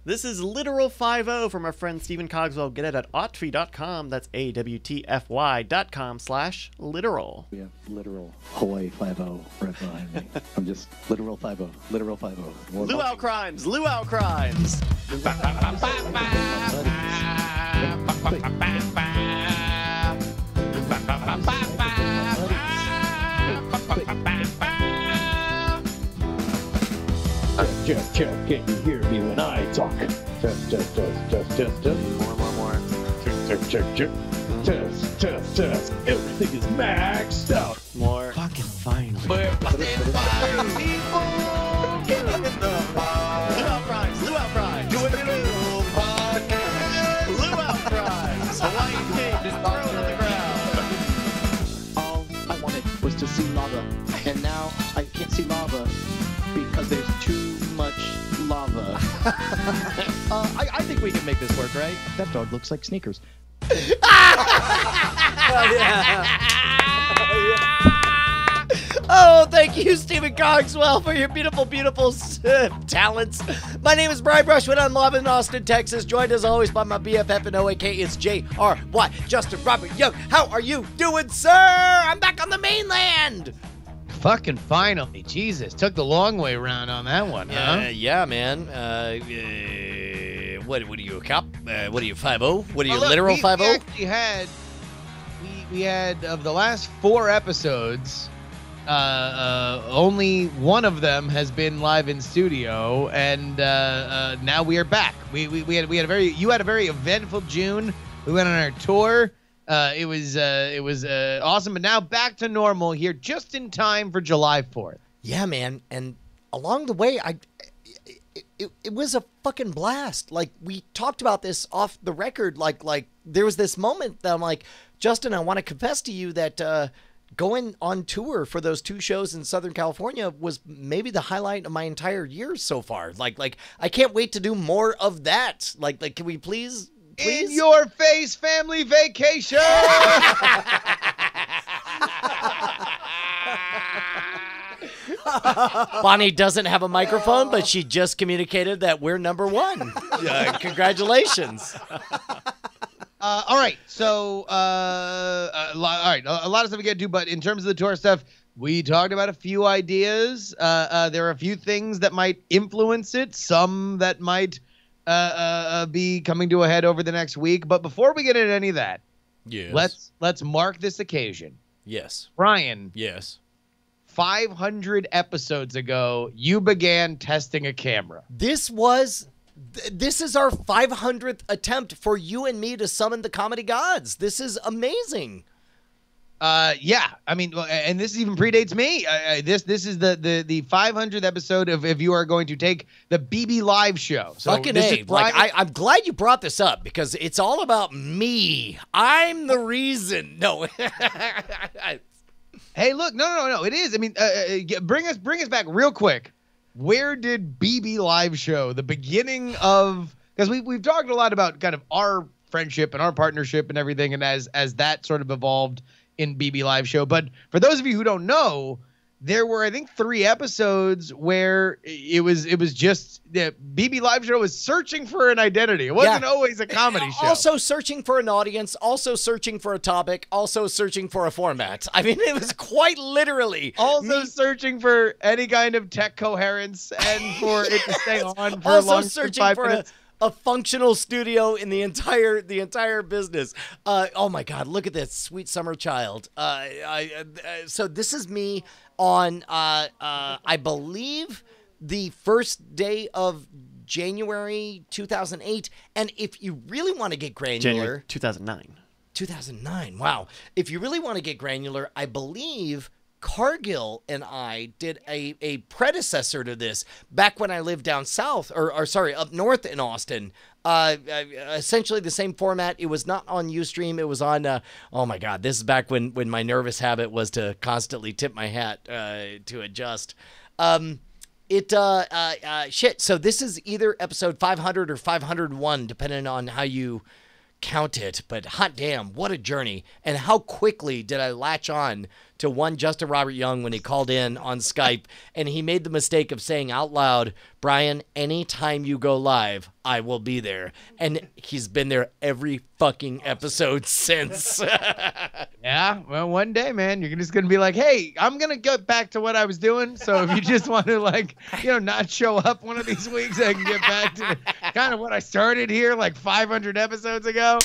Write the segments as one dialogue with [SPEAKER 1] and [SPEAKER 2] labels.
[SPEAKER 1] This is Literal 50 from our friend Stephen Cogswell. Get it at awtfy.com. That's AWTFY.com/literal.
[SPEAKER 2] We have literal Hawaii 50 right behind me. I'm just literal 50. Literal 50.
[SPEAKER 1] Luau crimes. Luau crimes.
[SPEAKER 2] Just, can you hear me when I talk? Just.
[SPEAKER 1] More.
[SPEAKER 2] Test. Everything is maxed out.
[SPEAKER 1] More.
[SPEAKER 3] Fucking fine.
[SPEAKER 1] We're fucking fine people. Luau crimes. Luau crimes. Doing a little podcast. Luau crimes. Hawaii King is thrown on the ground.
[SPEAKER 4] All I wanted was to see lava, and now I can't see lava because there's too much lava.
[SPEAKER 3] I think we can make this work, right? That dog looks like sneakers.
[SPEAKER 5] Oh, thank you, Stephen Cogswell, for your beautiful, beautiful talents. My name is Brian Brushwood. I'm live in Austin, Texas, joined as always by my BFF and OAK. It's J.R.Y. Justin Robert Young. How are you doing, sir? I'm back on the mainland.
[SPEAKER 6] Fucking finally. Jesus. Took the long way around on that one, huh?
[SPEAKER 5] Yeah, man. What are you, a cop? What are you, 5-0? What are you,
[SPEAKER 6] Look,
[SPEAKER 5] literal 5-0?
[SPEAKER 6] We actually had, of the last 4 episodes, only one of them has been live in studio, and now we are back. You had a very eventful June. We went on our tour. It was awesome, but now back to normal here, just in time for July 4th.
[SPEAKER 5] Yeah, man. And along the way, it was a fucking blast. Like, we talked about this off the record. Like there was this moment that I'm like, Justin, I want to confess to you that going on tour for those 2 shows in Southern California was maybe the highlight of my entire year so far. Like I can't wait to do more of that. Like, can we please?
[SPEAKER 6] In your face family vacation.
[SPEAKER 5] Bonnie doesn't have a microphone, but she just communicated that we're number 1. Congratulations.
[SPEAKER 6] All right. So, a lot of stuff we get to, but in terms of the tour stuff, we talked about a few ideas. There are a few things that might influence it, some that might be coming to a head over the next week. But before we get into any of that,
[SPEAKER 5] Yes.
[SPEAKER 6] let's mark this occasion.
[SPEAKER 5] Yes.
[SPEAKER 6] Brian,
[SPEAKER 5] Yes.
[SPEAKER 6] 500 episodes ago, you began testing a camera.
[SPEAKER 5] This is our 500th attempt for you and me to summon the comedy gods. This is amazing.
[SPEAKER 6] Yeah, I mean, and this even predates me. This is the 500th episode of if you are going to take the BB Live show. So
[SPEAKER 5] Fucking A. Like, I'm glad you brought this up because it's all about me. I'm the reason. No.
[SPEAKER 6] Hey, look, no. It is. I mean, bring us back real quick. Where did BB Live show, the beginning of, because we've talked a lot about kind of our friendship and our partnership and everything, and as that sort of evolved in BB Live show. But for those of you who don't know, there were, I think, 3 episodes where it was just the BB Live show was searching for an identity. It wasn't always a comedy show.
[SPEAKER 5] Also searching for an audience, also searching for a topic, also searching for a format. I mean, it was quite literally.
[SPEAKER 6] Also searching for any kind of tech coherence and for it to stay on for
[SPEAKER 5] also
[SPEAKER 6] long
[SPEAKER 5] searching
[SPEAKER 6] 5
[SPEAKER 5] for
[SPEAKER 6] minutes.
[SPEAKER 5] a functional studio in the entire business. Oh my God, look at this sweet summer child. So this is me on I believe the first day of January 2008. And if you really want to get granular,
[SPEAKER 1] January 2009.
[SPEAKER 5] 2009. Wow. If you really want to get granular, I believe Cargill and I did a predecessor to this back when I lived down south, or sorry, up north in Austin. Essentially the same format. It was not on Ustream. It was on, oh my God, this is back when my nervous habit was to constantly tip my hat to adjust. Shit. So this is either episode 500 or 501, depending on how you count it, but hot damn, what a journey. And how quickly did I latch on to one Justin Robert Young when he called in on Skype and he made the mistake of saying out loud, Brian, anytime you go live, I will be there. And he's been there every fucking episode since.
[SPEAKER 6] Yeah, well, one day, man, you're just going to be like, hey, I'm going to get back to what I was doing. So if you just want to, like, not show up one of these weeks, I can get back to kind of what I started here like 500 episodes ago.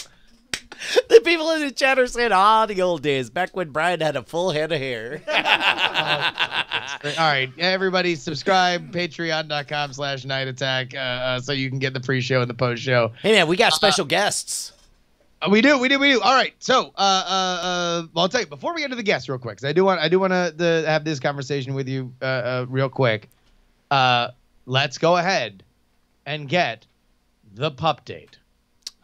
[SPEAKER 5] The people in the chat are saying, the old days, back when Brian had a full head of hair.
[SPEAKER 6] All right, everybody subscribe, patreon.com/Night Attack, so you can get the pre-show and the post-show.
[SPEAKER 5] Hey, man, we got special guests.
[SPEAKER 6] We do. All right, so well, I'll tell you, before we get to the guests real quick, because I do want to have this conversation with you real quick. Let's go ahead and get the pup date.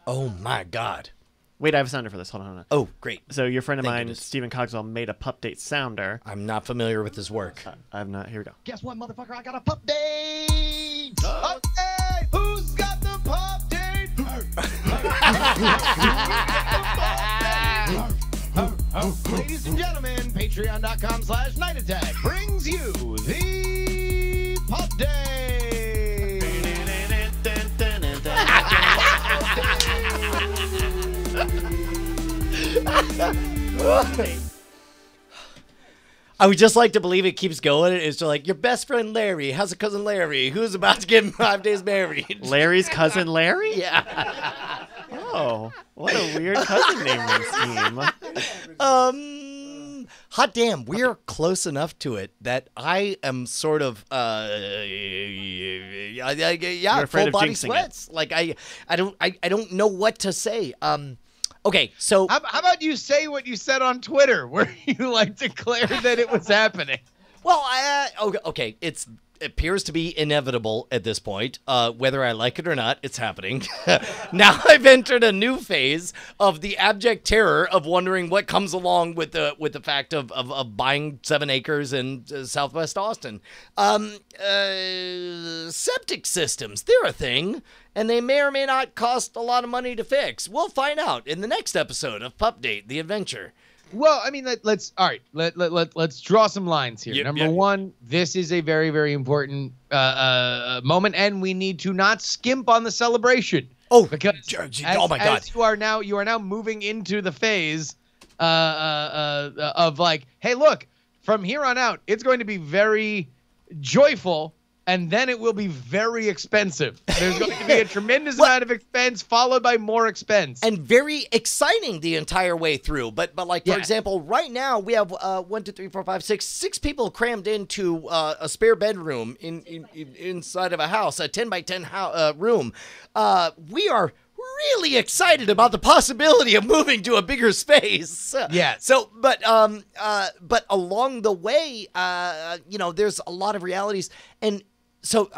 [SPEAKER 5] Oh, my God.
[SPEAKER 3] Wait, I have a sounder for this. Hold on.
[SPEAKER 5] Oh, great.
[SPEAKER 3] So your friend of
[SPEAKER 5] Thank you,
[SPEAKER 3] mine,
[SPEAKER 5] just-
[SPEAKER 3] Stephen Cogswell, made a pup date sounder.
[SPEAKER 5] I'm not familiar with his work.
[SPEAKER 3] I'm not. Here we go.
[SPEAKER 1] Guess what, motherfucker? I got a pup date. Pup date. Who's got the pup date? Ladies and gentlemen, patreon.com/Night Attack brings you the pup date.
[SPEAKER 5] I would just like to believe it keeps going. It's just like, your best friend Larry. How's a cousin Larry? Who's about to get 5 days married?
[SPEAKER 3] Larry's cousin Larry?
[SPEAKER 5] Yeah.
[SPEAKER 3] Oh, what a weird cousin naming scheme.
[SPEAKER 5] Hot damn, we are close enough to it that I am sort of
[SPEAKER 3] You're afraid
[SPEAKER 5] full
[SPEAKER 3] of
[SPEAKER 5] body
[SPEAKER 3] jinxing
[SPEAKER 5] sweats. Like I don't know what to say. Okay, so
[SPEAKER 6] How about you say what you said on Twitter, where you like declared that it was happening?
[SPEAKER 5] well, okay, it appears to be inevitable at this point. Whether I like it or not, it's happening. Now I've entered a new phase of the abject terror of wondering what comes along with the fact of buying 7 acres in Southwest Austin. Septic systems, they're a thing, and they may or may not cost a lot of money to fix. We'll find out in the next episode of Pup Date: The Adventure.
[SPEAKER 6] Well, I mean, let's draw some lines here.
[SPEAKER 5] Yep,
[SPEAKER 6] Number one, this is a very, very important moment, and we need to not skimp on the celebration.
[SPEAKER 5] Oh,
[SPEAKER 6] Because
[SPEAKER 5] oh my God.
[SPEAKER 6] as you are now moving into the phase of like, hey, look, from here on out, it's going to be very joyful, and then it will be very expensive. There's going to be a tremendous amount of expense followed by more expense.
[SPEAKER 5] And very exciting the entire way through. But like, for
[SPEAKER 6] Yeah.
[SPEAKER 5] example, right now we have 6 people crammed into a spare bedroom inside of a house, a 10 by 10 room. We are really excited about the possibility of moving to a bigger space.
[SPEAKER 6] Yes.
[SPEAKER 5] So, but along the way, there's a lot of realities. And so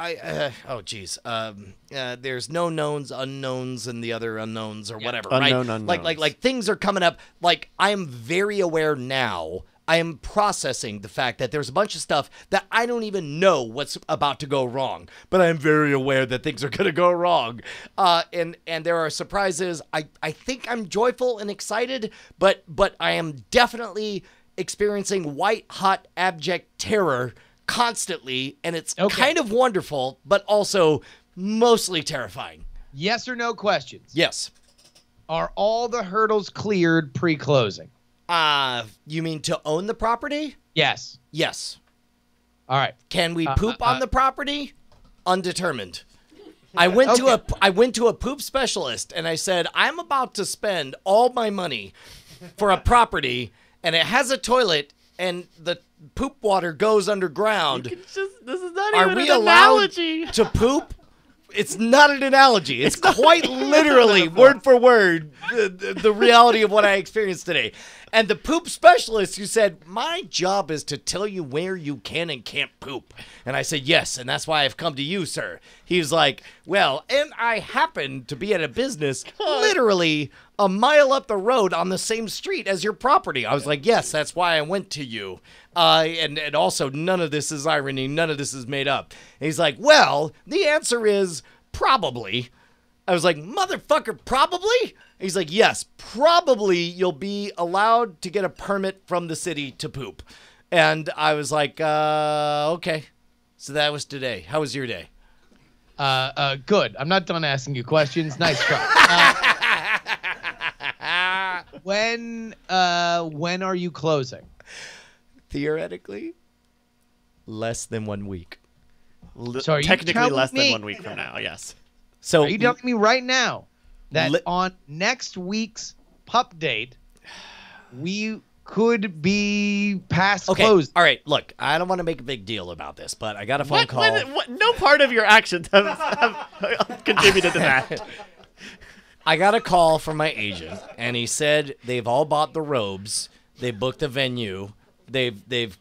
[SPEAKER 5] there's no knowns, unknowns, and the other unknowns or whatever, right?
[SPEAKER 3] Unknown unknowns.
[SPEAKER 5] Like things are coming up. Like, I am very aware now. I am processing the fact that there's a bunch of stuff that I don't even know what's about to go wrong, but I'm very aware that things are going to go wrong. And there are surprises. I think I'm joyful and excited, but I am definitely experiencing white hot abject terror constantly, and it's kind of wonderful, but also mostly terrifying.
[SPEAKER 6] Yes or no questions.
[SPEAKER 5] Yes.
[SPEAKER 6] Are all the hurdles cleared pre-closing?
[SPEAKER 5] You mean to own the property?
[SPEAKER 6] Yes.
[SPEAKER 5] Yes.
[SPEAKER 6] All right.
[SPEAKER 5] Can we poop on the property? Undetermined. I went to a poop specialist and I said, I'm about to spend all my money for a property and it has a toilet and the poop water goes underground.
[SPEAKER 3] This is not
[SPEAKER 5] Are
[SPEAKER 3] even
[SPEAKER 5] we
[SPEAKER 3] an
[SPEAKER 5] allowed
[SPEAKER 3] analogy.
[SPEAKER 5] to poop? It's not an analogy. It's quite literally, word for word, the reality of what I experienced today. And the poop specialist who said, my job is to tell you where you can and can't poop. And I said, yes, and that's why I've come to you, sir. He was like, well, and I happen to be at a business literally a mile up the road on the same street as your property. I was like, yes, that's why I went to you. And also, none of this is irony. None of this is made up. And he's like, well, the answer is probably. I was like, motherfucker, probably? He's like, yes, probably you'll be allowed to get a permit from the city to poop. And I was like, okay. So that was today. How was your day?
[SPEAKER 6] Good. I'm not done asking you questions. Nice try. When are you closing?
[SPEAKER 5] Theoretically, less than 1 week.
[SPEAKER 6] So are you
[SPEAKER 1] Technically
[SPEAKER 6] telling
[SPEAKER 1] less
[SPEAKER 6] me,
[SPEAKER 1] than 1 week from now, yes.
[SPEAKER 5] So
[SPEAKER 6] Are you telling me right now that on next week's pup date, we could be past
[SPEAKER 5] okay,
[SPEAKER 6] closed?
[SPEAKER 5] all right, look, I don't want to make a big deal about this, but I got a phone call.
[SPEAKER 1] No part of your actions have contributed to that.
[SPEAKER 5] I got a call from my agent, and he said they've all bought the robes, they booked the venue, they've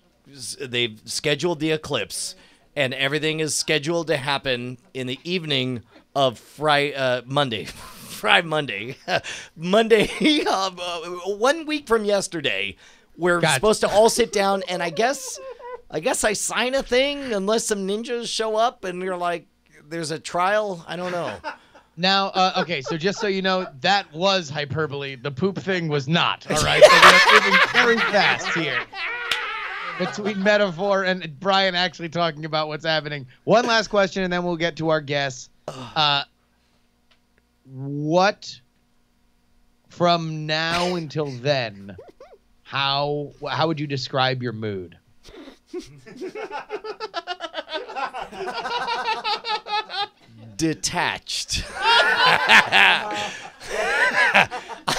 [SPEAKER 5] scheduled the eclipse, and everything is scheduled to happen in the evening of Monday. Monday. 1 week from yesterday, we're
[SPEAKER 6] Gotcha.
[SPEAKER 5] supposed to all sit down, and I guess I sign a thing unless some ninjas show up and you're like, there's a trial. I don't know.
[SPEAKER 6] Now, okay, so just so you know, that was hyperbole. The poop thing was not, all right? So we're moving very fast here between metaphor and Brian actually talking about what's happening. One last question, and then we'll get to our guests. What, from now until then, how would you describe your mood?
[SPEAKER 5] Detached.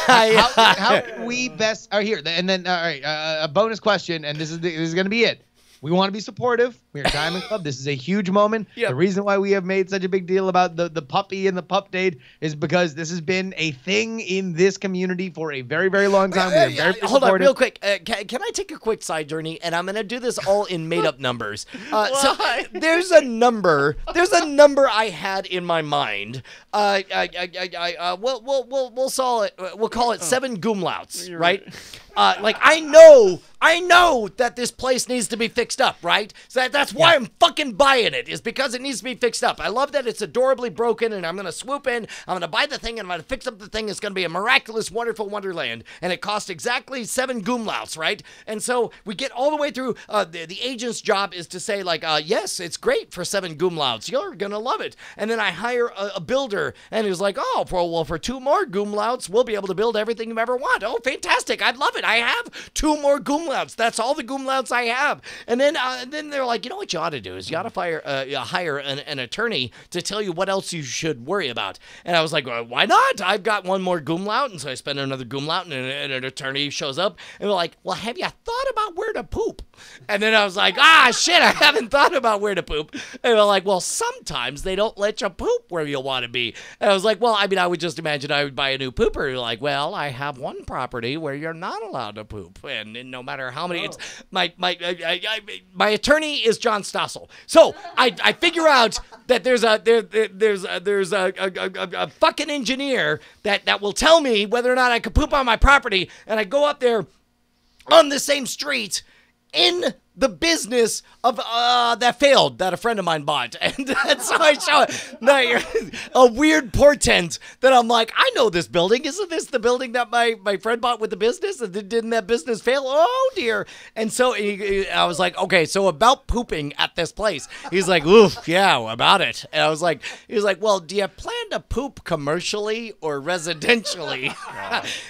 [SPEAKER 6] How can we best? Oh, here and then. All right, a bonus question, and this is going to be it. We want to be supportive. We're a Diamond Club. This is a huge moment.
[SPEAKER 5] Yep.
[SPEAKER 6] The reason why we have made such a big deal about the puppy and the pup date is because this has been a thing in this community for a very, very long time. We are very
[SPEAKER 5] Hold on,
[SPEAKER 6] supportive.
[SPEAKER 5] real quick. Can I take a quick side journey? And I'm going to do this all in made-up numbers. So there's a number. There's a number I had in my mind. We'll call it 7 goomlouts, right? Like I know that this place needs to be fixed up, right? So that's why I'm fucking buying it, is because it needs to be fixed up. I love that it's adorably broken, and I'm gonna swoop in, I'm gonna buy the thing, and I'm gonna fix up the thing. It's gonna be a miraculous, wonderful wonderland, and it costs exactly 7 goomlouts, right? And so we get all the way through. The agent's job is to say like, yes, it's great for 7 goomlouts. You're gonna love it. And then I hire a builder, and he's like, oh, for 2 more goomlouts, we'll be able to build everything you ever want. Oh, fantastic! I'd love it. I have 2 more goomlouts. That's all the goomlouts I have. And then they're like, you know what you ought to do is you ought to hire an attorney to tell you what else you should worry about. And I was like, well, why not? I've got 1 more goomlout. And so I spend another goomlout, and an attorney shows up, and we're like, well, have you thought about where to poop? And then I was like, shit, I haven't thought about where to poop. And they're like, well, sometimes they don't let you poop where you want to be. And I was like, well, I mean, I would just imagine I would buy a new pooper. You're like, well, I have 1 property where you're not allowed to poop, and no matter how many, it's my attorney is John Stossel. So I figure out that there's a fucking engineer that will tell me whether or not I can poop on my property, and I go up there on the same street in the business of that failed that a friend of mine bought. And so I show a weird portent that I'm like, I know this building. Isn't this the building that my friend bought with the business? And didn't that business fail? Oh, dear. And so I was like, okay, so about pooping at this place. He's like, oof, yeah, about it. And I was like, he was like, well, do you plan to poop commercially or residentially?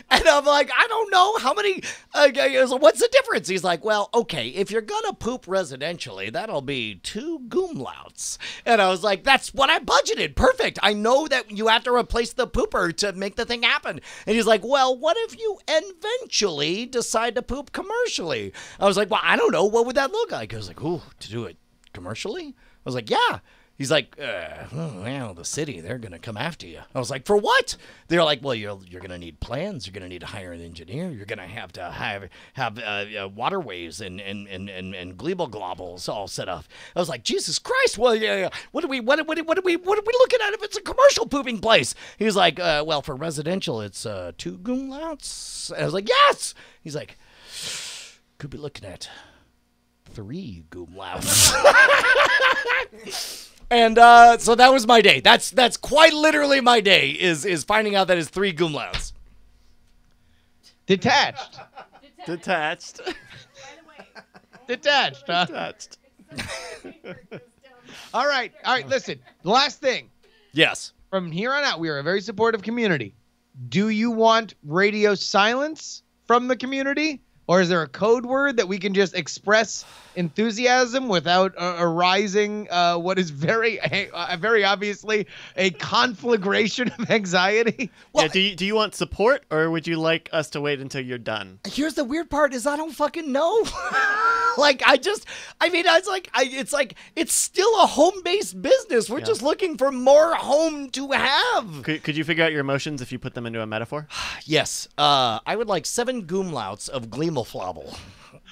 [SPEAKER 5] And I'm like, I don't know how many, what's the difference? He's like, well, okay, if you're gonna poop residentially, that'll be 2 goomlouts. And I was like, that's what I budgeted. Perfect. I know that you have to replace the pooper to make the thing happen. And he's like, well, what if you eventually decide to poop commercially? I was like, well, I don't know. What would that look like? I was like, ooh, to do it commercially? I was like, yeah. He's like, well, the city, they're going to come after you. I was like, for what? They're like, well, you're going to need plans. You're going to need to hire an engineer. You're going to have waterways and gleeble globbles all set up. I was like, Jesus Christ. Well, yeah. What are we looking at if it's a commercial pooping place? He was like, well, for residential, it's 2 goomlouts. And I was like, yes. He's like, could be looking at 3 goomlouts. And so that was my day. That's quite literally my day. Is finding out that it's 3 Goomlouts.
[SPEAKER 6] Detached.
[SPEAKER 1] Detached.
[SPEAKER 6] Detached, huh?
[SPEAKER 1] Detached.
[SPEAKER 6] All right. Listen, the last thing.
[SPEAKER 5] Yes.
[SPEAKER 6] From here on out, we are a very supportive community. Do you want radio silence from the community? Or is there a code word that we can just express enthusiasm without arising what is very obviously a conflagration of anxiety?
[SPEAKER 1] Well, yeah, do you want support, or would you like us to wait until you're done?
[SPEAKER 5] Here's the weird part is I don't fucking know. It's still a home-based business. We're just looking for more home to have.
[SPEAKER 1] Could you figure out your emotions if you put them into a metaphor?
[SPEAKER 5] Yes. I would like 7 Goomlouts of Gleamoflobble.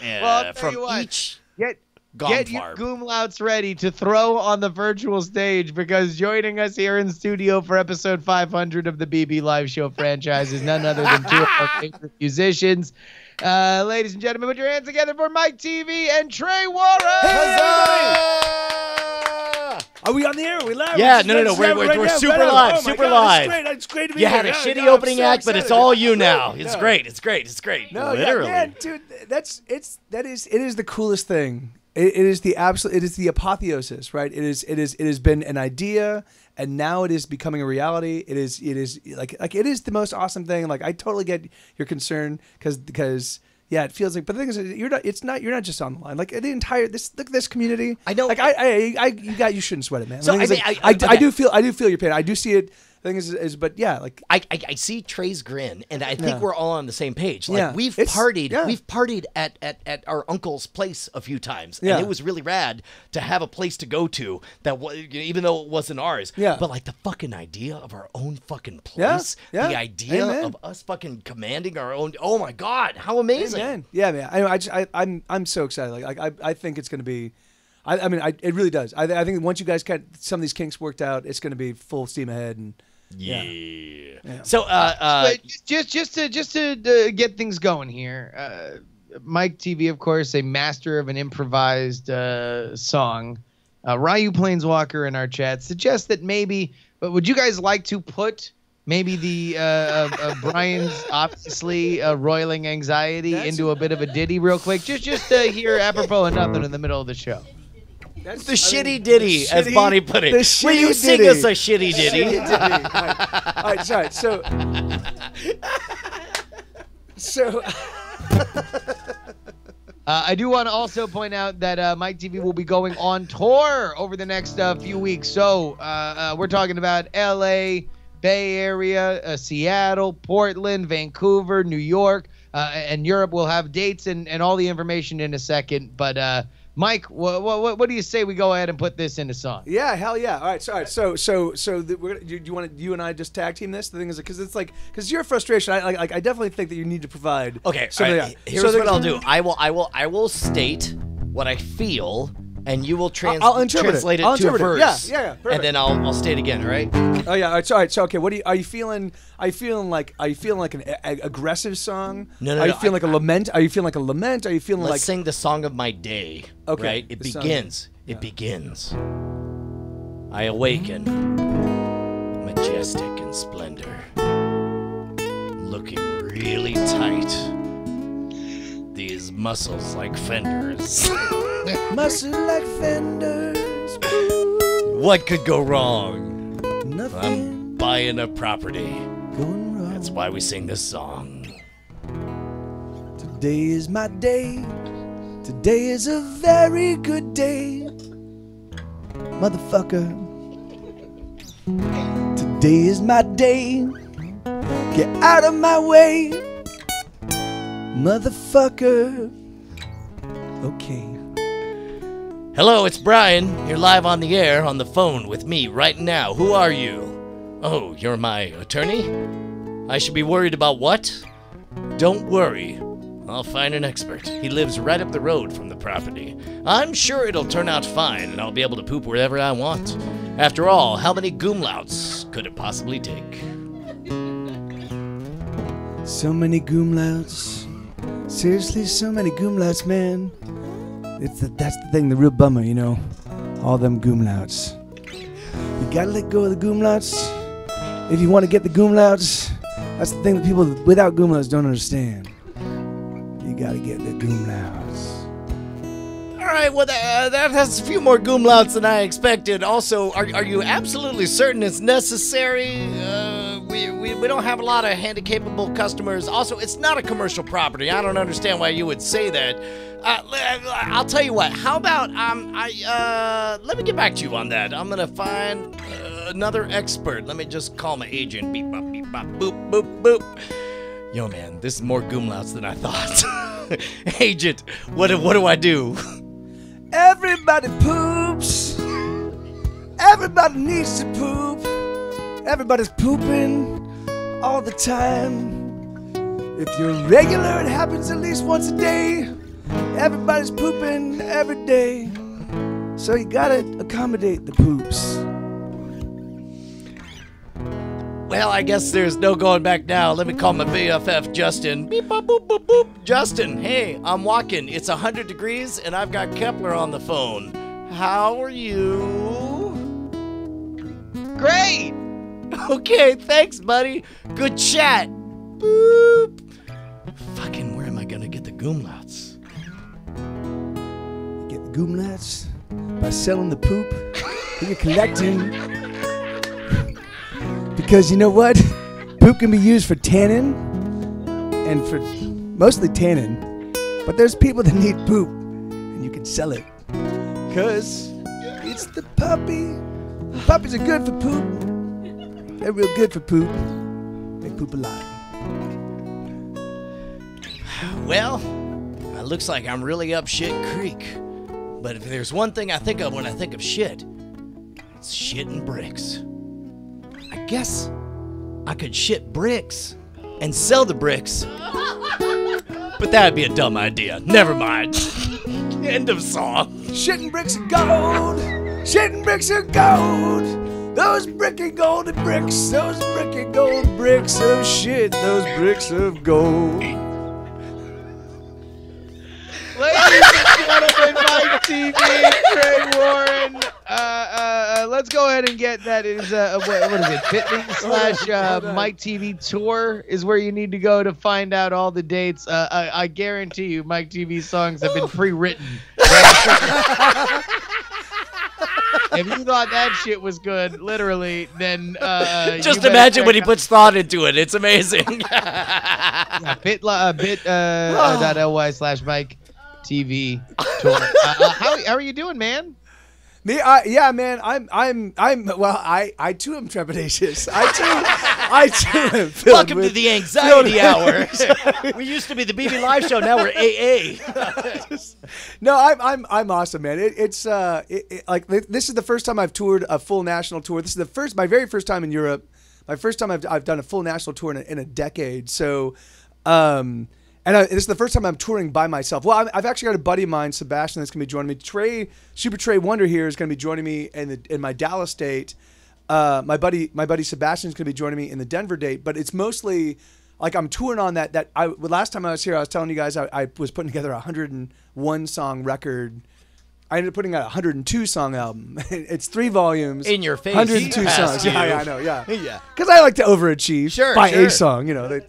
[SPEAKER 6] Well,
[SPEAKER 5] from each
[SPEAKER 6] Get your
[SPEAKER 5] farm.
[SPEAKER 6] Goomlouts ready to throw on the virtual stage, because joining us here in studio for episode 500 of the BB Live Show franchise is none other than 2 of our favorite musicians. Ladies and gentlemen, put your hands together for MikeTV and Trey Warren.
[SPEAKER 7] Are we on the air? Are we live?
[SPEAKER 5] Yeah, no. We're super live, super live.
[SPEAKER 7] It's great to be
[SPEAKER 5] You
[SPEAKER 7] here.
[SPEAKER 5] had a shitty opening act, but it's all you now. It's great. It's great.
[SPEAKER 7] No,
[SPEAKER 5] Literally.
[SPEAKER 7] yeah, man, dude, it is the coolest thing. It is the apotheosis, right? It has been an idea, and now it is becoming a reality. It is like it is the most awesome thing. Like, I totally get your concern because yeah, it feels like, but the thing is, you're not just on the line. Like, the entire this community.
[SPEAKER 5] I know.
[SPEAKER 7] Like, you shouldn't sweat it, man.
[SPEAKER 5] So,
[SPEAKER 7] The thing is, I do feel your pain. I do see it. The thing is, but yeah, like
[SPEAKER 5] I see Trey's grin, and I think we're all on the same page. Like, we've
[SPEAKER 7] It's-
[SPEAKER 5] partied,
[SPEAKER 7] yeah.
[SPEAKER 5] we've partied at our uncle's place a few times,
[SPEAKER 7] Yeah.
[SPEAKER 5] and it was really rad to have a place to go to that even though it wasn't ours.
[SPEAKER 7] Yeah.
[SPEAKER 5] But like the fucking idea of our own fucking place,
[SPEAKER 7] Yeah.
[SPEAKER 5] the idea
[SPEAKER 7] Amen.
[SPEAKER 5] of us fucking commanding our own. Oh my God, how amazing!
[SPEAKER 7] Man. Yeah, man. I'm so excited. Like, I think it's going to be. I mean, it really does. I think once you guys get some of these kinks worked out, it's going to be full steam ahead. And
[SPEAKER 5] Yeah.
[SPEAKER 7] Yeah.
[SPEAKER 5] So,
[SPEAKER 6] But just to get things going here, MikeTV, of course, a master of an improvised song. Ryu Planeswalker in our chat suggests that maybe, but would you guys like to put maybe the Brian's obviously roiling anxiety into a bit of a ditty real quick? Just here, apropos of nothing, in the middle of the show.
[SPEAKER 5] the shitty ditty, as Bonnie put it.
[SPEAKER 7] the
[SPEAKER 5] Will you
[SPEAKER 7] shitty
[SPEAKER 5] sing
[SPEAKER 7] ditty.
[SPEAKER 5] us a shitty ditty?
[SPEAKER 7] All right, sorry. So
[SPEAKER 6] I do want to also point out that MikeTV will be going on tour over the next few weeks. So we're talking about L.A., Bay Area, Seattle, Portland, Vancouver, New York, and Europe. We'll have dates and all the information in a second. But Mike, what do you say we go ahead and put this in a song?
[SPEAKER 7] yeah, hell yeah. All right, so you want you and I just tag team this? The thing is, because your frustration, I definitely think that you need to provide.
[SPEAKER 5] Okay,
[SPEAKER 7] something.
[SPEAKER 5] all right, here's what I'll do. I will state what I feel, and you will
[SPEAKER 7] I'll interpret
[SPEAKER 5] translate it
[SPEAKER 7] I'll
[SPEAKER 5] to a
[SPEAKER 7] interpret
[SPEAKER 5] verse.
[SPEAKER 7] Yeah, perfect.
[SPEAKER 5] And then I'll state again, all right?
[SPEAKER 7] Oh yeah, all right. So okay, are you feeling? Are you feeling like an aggressive song?
[SPEAKER 5] No,
[SPEAKER 7] Are you
[SPEAKER 5] no,
[SPEAKER 7] feeling like a lament? Are you feeling like a lament? Are you feeling
[SPEAKER 5] Let's
[SPEAKER 7] like?
[SPEAKER 5] sing the song of my day.
[SPEAKER 7] Okay,
[SPEAKER 5] Right? It
[SPEAKER 7] the song-
[SPEAKER 5] begins. It begins. I awaken, majestic in splendor, looking really tight. These muscles like fenders.
[SPEAKER 7] Muscle like fenders.
[SPEAKER 5] What could go wrong?
[SPEAKER 7] Nothing
[SPEAKER 5] I'm buying a property.
[SPEAKER 7] going wrong.
[SPEAKER 5] That's why we sing this song.
[SPEAKER 7] Today is my day. Today is a very good day. Motherfucker. Today is my day. Get out of my way. Motherfucker. Okay.
[SPEAKER 5] Hello, it's Brian. You're live on the air on the phone with me right now. Who are you? Oh, you're my attorney? I should be worried about what? Don't worry. I'll find an expert. He lives right up the road from the property. I'm sure it'll turn out fine, and I'll be able to poop wherever I want. After all, how many Goomlouts could it possibly take?
[SPEAKER 7] So many Goomlouts. Seriously, so many Goomlouts, man. That's the thing, the real bummer, you know. All them Goomlouts. gotta let go of the goomlots if you want to get the goomlots. That's the thing that people without goomlots don't understand. You gotta get the goomlots.
[SPEAKER 5] All right, well, that has a few more goomlouts than I expected. Also, are you absolutely certain it's necessary? We don't have a lot of handy-capable customers. Also, it's not a commercial property. I don't understand why you would say that. I'll tell you what. How about let me get back to you on that. I'm gonna find another expert. Let me just call my agent. Beep bop beep bop boop boop boop. Yo, man, this is more goomlouts than I thought. Agent, what do I do?
[SPEAKER 7] Everybody poops. Everybody needs to poop. Everybody's pooping all the time. If you're regular, it happens at least once a day. Everybody's pooping every day. So you gotta accommodate the poops.
[SPEAKER 5] Well, I guess there's no going back now. Let me call my BFF, Justin. Beep, bop, boop, boop, boop. Justin, hey, I'm walking. It's 100 degrees, and I've got Kepler on the phone. How are you?
[SPEAKER 6] Great.
[SPEAKER 5] Okay, thanks, buddy. Good chat. Boop. Fucking, where am I gonna get the goomlouts?
[SPEAKER 7] Get the goomlots by selling the poop that you're collecting. Because you know what? Poop can be used for tanning and for mostly tanning. But there's people that need poop and you can sell it. Because it's the puppy. Puppies are good for poop. They're real good for poop. They poop a lot.
[SPEAKER 5] Well, it looks like I'm really up shit creek. But if there's one thing I think of when I think of shit, it's shit and bricks. I guess I could shit bricks and sell the bricks. But that'd be a dumb idea. Never mind. End of song.
[SPEAKER 7] Shitting bricks of gold. Shitting bricks of gold. Those bricky golden bricks. Those bricky gold bricks of shit. Those bricks of gold.
[SPEAKER 6] Ladies and gentlemen, MikeTV, Trey Warren. Let's go ahead and get that. Is what is it? Fitness / MikeTV tour is where you need to go to find out all the dates. I guarantee you, MikeTV songs have been pre-written. If you thought that shit was good, literally, then
[SPEAKER 5] just imagine when he puts thought into it. It's amazing.
[SPEAKER 6] Yeah, bit.ly/MikeTV tour. How are you doing, man?
[SPEAKER 7] Me, yeah, man. Well, I too am trepidatious. I too am filled
[SPEAKER 5] Welcome to the Anxiety Hour. We used to be the BB Live Show. Now we're AA.
[SPEAKER 7] No, I'm awesome, man. It's like this is the first time I've toured a full national tour. This is my very first time in Europe. My first time I've done a full national tour in a decade. So, this is the first time I'm touring by myself. Well, I've actually got a buddy of mine, Sebastian, that's gonna be joining me. Super Trey Wonder here is gonna be joining me in my Dallas date. My buddy Sebastian is gonna be joining me in the Denver date. But it's mostly like I'm touring on that. Last time I was here, I was telling you guys I was putting together a 101 song record. I ended up putting out a 102 song album. It's 3 volumes.
[SPEAKER 5] In your face.
[SPEAKER 7] 102 songs.
[SPEAKER 5] You.
[SPEAKER 7] Yeah, I know. Yeah.
[SPEAKER 5] Yeah.
[SPEAKER 7] Because I like to overachieve.
[SPEAKER 5] Sure.
[SPEAKER 7] By
[SPEAKER 5] sure.
[SPEAKER 7] a song, you know.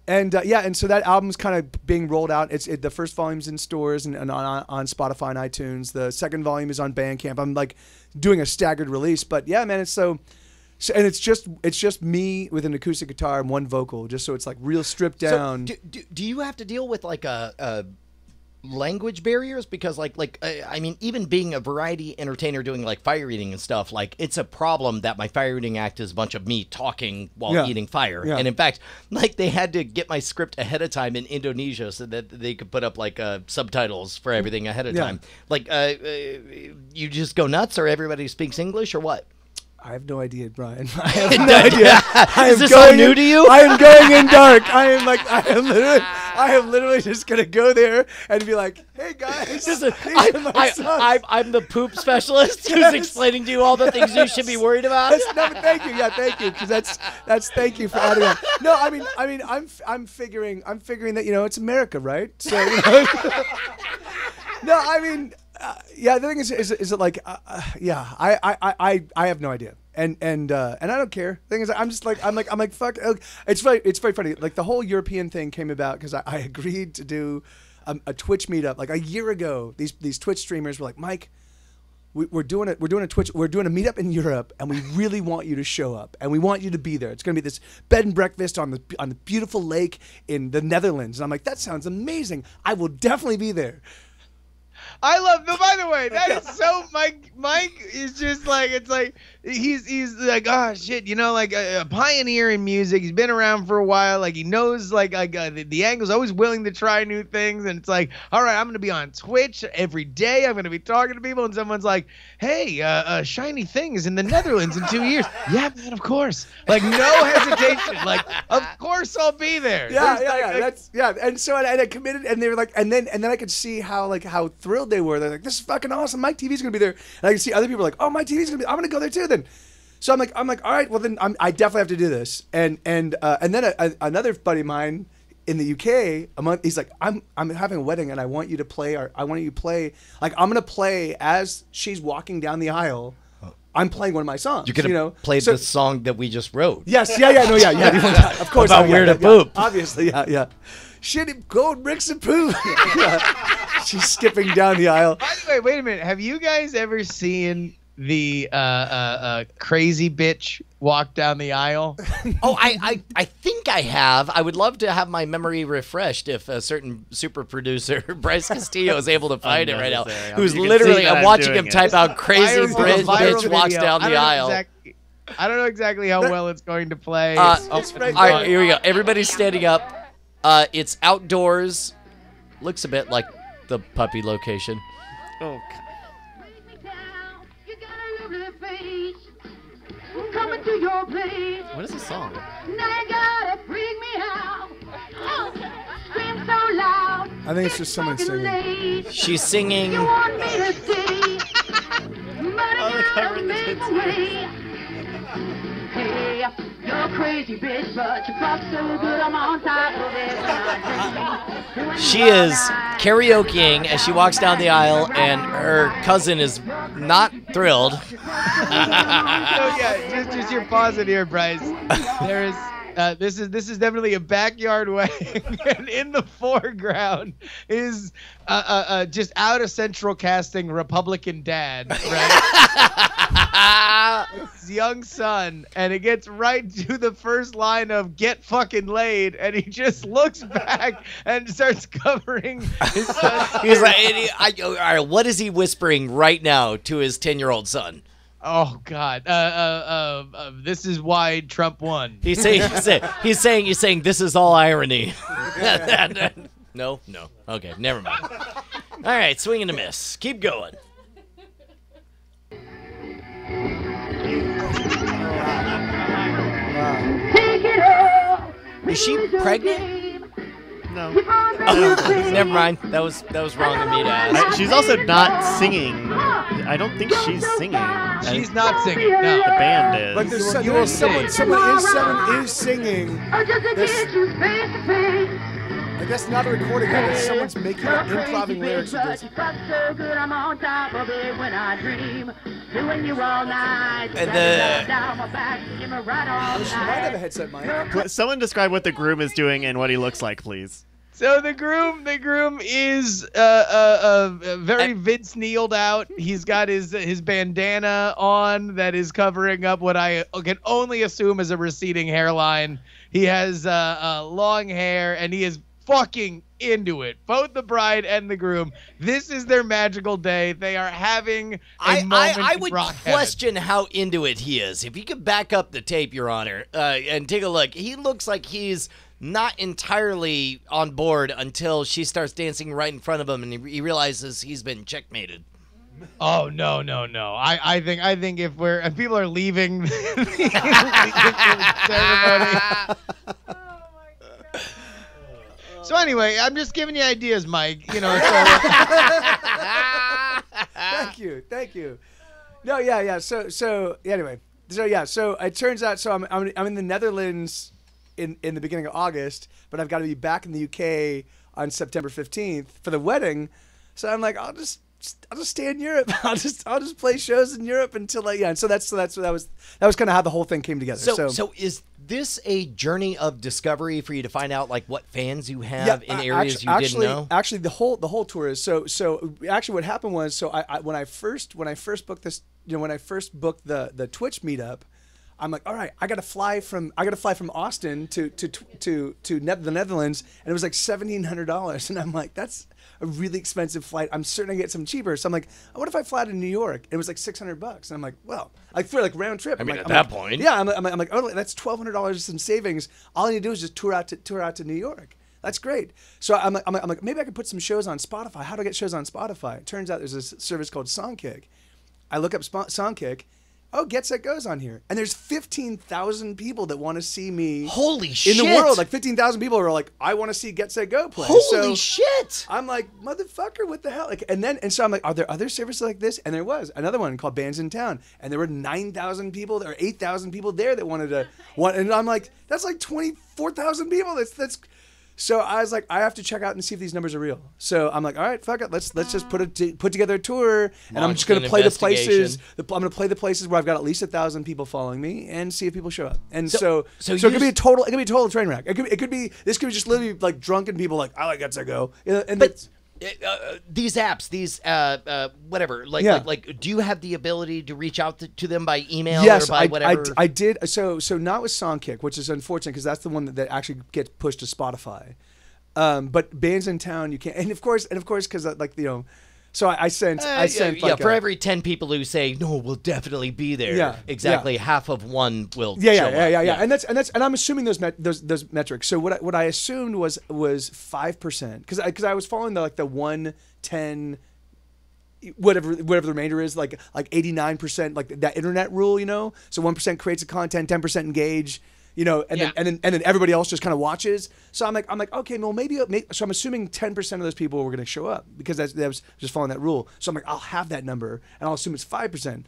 [SPEAKER 7] And so that album's kind of being rolled out. The first volume's in stores and on Spotify and iTunes. The second volume is on Bandcamp. I'm like doing a staggered release, but yeah, man, it's it's just me with an acoustic guitar and one vocal, just so it's like real stripped down.
[SPEAKER 5] So do you have to deal with like a language barriers? Because I mean, even being a variety entertainer doing like fire eating and stuff, like it's a problem that my fire eating act is a bunch of me talking while eating fire. Yeah. And in fact, like they had to get my script ahead of time in Indonesia so that they could put up like subtitles for everything ahead of time. Like you just go nuts, or everybody speaks English, or what?
[SPEAKER 7] I have no idea, Brian. I have no idea.
[SPEAKER 5] Is this all new to you?
[SPEAKER 7] I am going in dark. I am literally just gonna go there and be like, "Hey guys,
[SPEAKER 5] I'm the poop specialist who's explaining to you all the things you should be worried about."
[SPEAKER 7] Thank you. Yeah, thank you, because that's thank you for adding on. No, I mean, I'm figuring that it's America, right? So no, I mean. Yeah, the thing is it like, yeah, I have no idea, and I don't care. The thing is, I'm like, fuck. It's very funny. Like the whole European thing came about because I agreed to do a Twitch meetup like a year ago. These Twitch streamers were like, Mike, we're doing a meetup in Europe, and we really want you to show up, and we want you to be there. It's going to be this bed and breakfast on the beautiful lake in the Netherlands. And I'm like, that sounds amazing. I will definitely be there.
[SPEAKER 6] I love. No, by the way, that is so. Mike is just like, it's like he's like, oh shit, you know, like a pioneer in music. He's been around for a while. Like he knows like the angles. Always willing to try new things. And it's like, all right, I'm gonna be on Twitch every day. I'm gonna be talking to people. And someone's like, hey, Shiny Thing is in the Netherlands in 2 years. Yeah, man, of course. Like no hesitation. Like of course I'll be there.
[SPEAKER 7] Yeah. And so I committed, and they were like, and then I could see how thrilled they were. They're like, this is fucking awesome. MikeTV's gonna be there. And I can see other people like, oh, MikeTV's gonna be. I'm gonna go there too. Then, so I'm like, all right. Well, then I definitely have to do this. And then another buddy of mine in the UK, he's like, I'm having a wedding, and I want you to play. I want you to play. Like I'm gonna play as she's walking down the aisle. I'm playing one of my songs.
[SPEAKER 5] You're gonna play the song that we just wrote.
[SPEAKER 7] Yes. Yeah. Of course.
[SPEAKER 5] About where to poop.
[SPEAKER 7] Obviously. Yeah. Shitty gold bricks and poop. She's skipping down the aisle.
[SPEAKER 6] By the way, wait a minute. Have you guys ever seen the crazy bitch walk down the aisle?
[SPEAKER 5] Oh, I think I have. I would love to have my memory refreshed if a certain super producer, Bryce Castillo, is able to find it right now. Who's literally, I'm watching him type out crazy bitch walks down the aisle.
[SPEAKER 6] I don't know exactly how well it's going to play.
[SPEAKER 5] All right, here we go. Everybody's standing up. It's outdoors. Looks a bit like the puppy location.
[SPEAKER 1] Oh,
[SPEAKER 8] Coming to your place.
[SPEAKER 1] what is this song?
[SPEAKER 8] Now you gotta freak me out. Scream so loud.
[SPEAKER 7] I think it's just someone singing.
[SPEAKER 5] She's singing.
[SPEAKER 8] You want me to stay, but I gotta make a way. Hey, you're a crazy bitch, but you fuck so good I'm on top of it.
[SPEAKER 5] She is karaokeing as she walks down the aisle, and her cousin is not thrilled.
[SPEAKER 6] So yeah, just your pause it here, Bryce. There is this is definitely a backyard wedding, and in the foreground is just out of central casting Republican dad, right? His young son, and it gets right to the first line of "Get fucking laid," and he just looks back and starts covering his son.
[SPEAKER 5] He's like, all right, what is he whispering right now to his 10-year-old son?
[SPEAKER 6] Oh God! This is why Trump won.
[SPEAKER 5] He's saying this is all irony. No. Okay, never mind. All right, swing and a miss. Keep going. Is she pregnant?
[SPEAKER 1] No.
[SPEAKER 5] Oh, never mind. That was wrong of me to ask.
[SPEAKER 1] She's also not singing. I don't think she's singing.
[SPEAKER 6] She's not singing. No,
[SPEAKER 1] the band is.
[SPEAKER 7] But someone is singing. I guess not a recording of it. Someone's making improvising lyrics of this. She might have a headset mic.
[SPEAKER 1] Someone describe what the groom is doing and what he looks like, please.
[SPEAKER 6] So the groom is very Vince Neil'd out. He's got his bandana on that is covering up what I can only assume is a receding hairline. He has long hair, and he is fucking into it. Both the bride and the groom. This is their magical day. They are having a moment
[SPEAKER 5] I
[SPEAKER 6] in
[SPEAKER 5] would
[SPEAKER 6] rock
[SPEAKER 5] question how into it he is. If you could back up the tape, Your Honor, and take a look, he looks like he's not entirely on board until she starts dancing right in front of him, and he realizes he's been checkmated.
[SPEAKER 6] Oh no! I think if people are leaving the ceremony. So anyway, I'm just giving you ideas, Mike. You know.
[SPEAKER 7] Thank you. No, yeah. So anyway, so it turns out. So I'm in the Netherlands in the beginning of August, but I've got to be back in the UK on September 15th for the wedding. So I'm like, I'll just just stay in Europe. I'll just play shows in Europe until And so that was kind of how the whole thing came together.
[SPEAKER 5] So is this a journey of discovery for you to find out like what fans you have in areas you didn't know?
[SPEAKER 7] Actually, the whole tour is so. Actually, what happened was when I first booked this, when I first booked the Twitch meetup, I'm like, all right, I got to fly from Austin to the Netherlands, and it was like $1,700, and I'm like, that's a really expensive flight. I'm certain I get some cheaper. So I'm like, what if I fly to New York? It was like $600, and I'm like, well, like for like round trip.
[SPEAKER 5] I mean,
[SPEAKER 7] at
[SPEAKER 5] at that point,
[SPEAKER 7] yeah, I'm like, oh, that's $1,200 in savings. All I need to do is just tour out to New York. That's great. So I'm like, maybe I could put some shows on Spotify. How do I get shows on Spotify? It turns out there's a service called Songkick. I look up Songkick. Oh, Get Set Go's on here, and there's 15,000 people that want to see me.
[SPEAKER 5] Holy shit!
[SPEAKER 7] In the world, like 15,000 people are like, I want to see Get Set Go play.
[SPEAKER 5] Holy shit!
[SPEAKER 7] I'm like, motherfucker, what the hell? Like, and so I'm like, are there other services like this? And there was another one called Bands in Town, and there were 9,000 people or 8,000 people there that wanted to. And I'm like, that's like 24,000 people. That's. So I was like, I have to check out and see if these numbers are real. So I'm like, all right, fuck it, let's just put together a tour, and I'm just gonna play the places. I'm gonna play the places where I've got at least 1,000 people following me, and see if people show up. And so it could be a total train wreck. It could be just literally like drunken people like, I like Get Set Go, and
[SPEAKER 5] but. These apps, these whatever, like, do you have the ability to reach out to them by email or by whatever?
[SPEAKER 7] I did. So not with Songkick, which is unfortunate because that's the one that actually gets pushed to Spotify. But Bands in Town, you can't. And of course, because So I sent
[SPEAKER 5] for every 10 people who say no, we'll definitely be there. Exactly half of one will. show up.
[SPEAKER 7] And I'm assuming those metrics. So what I assumed was 5%, because I was following the 110. Whatever the remainder is, like 89%, like that internet rule, So 1% creates the content, 10% engage. And then everybody else just kind of watches. So I'm like, okay, well maybe. So I'm assuming 10% of those people were going to show up because that was just following that rule. So I'm like, I'll have that number, and I'll assume it's 5%.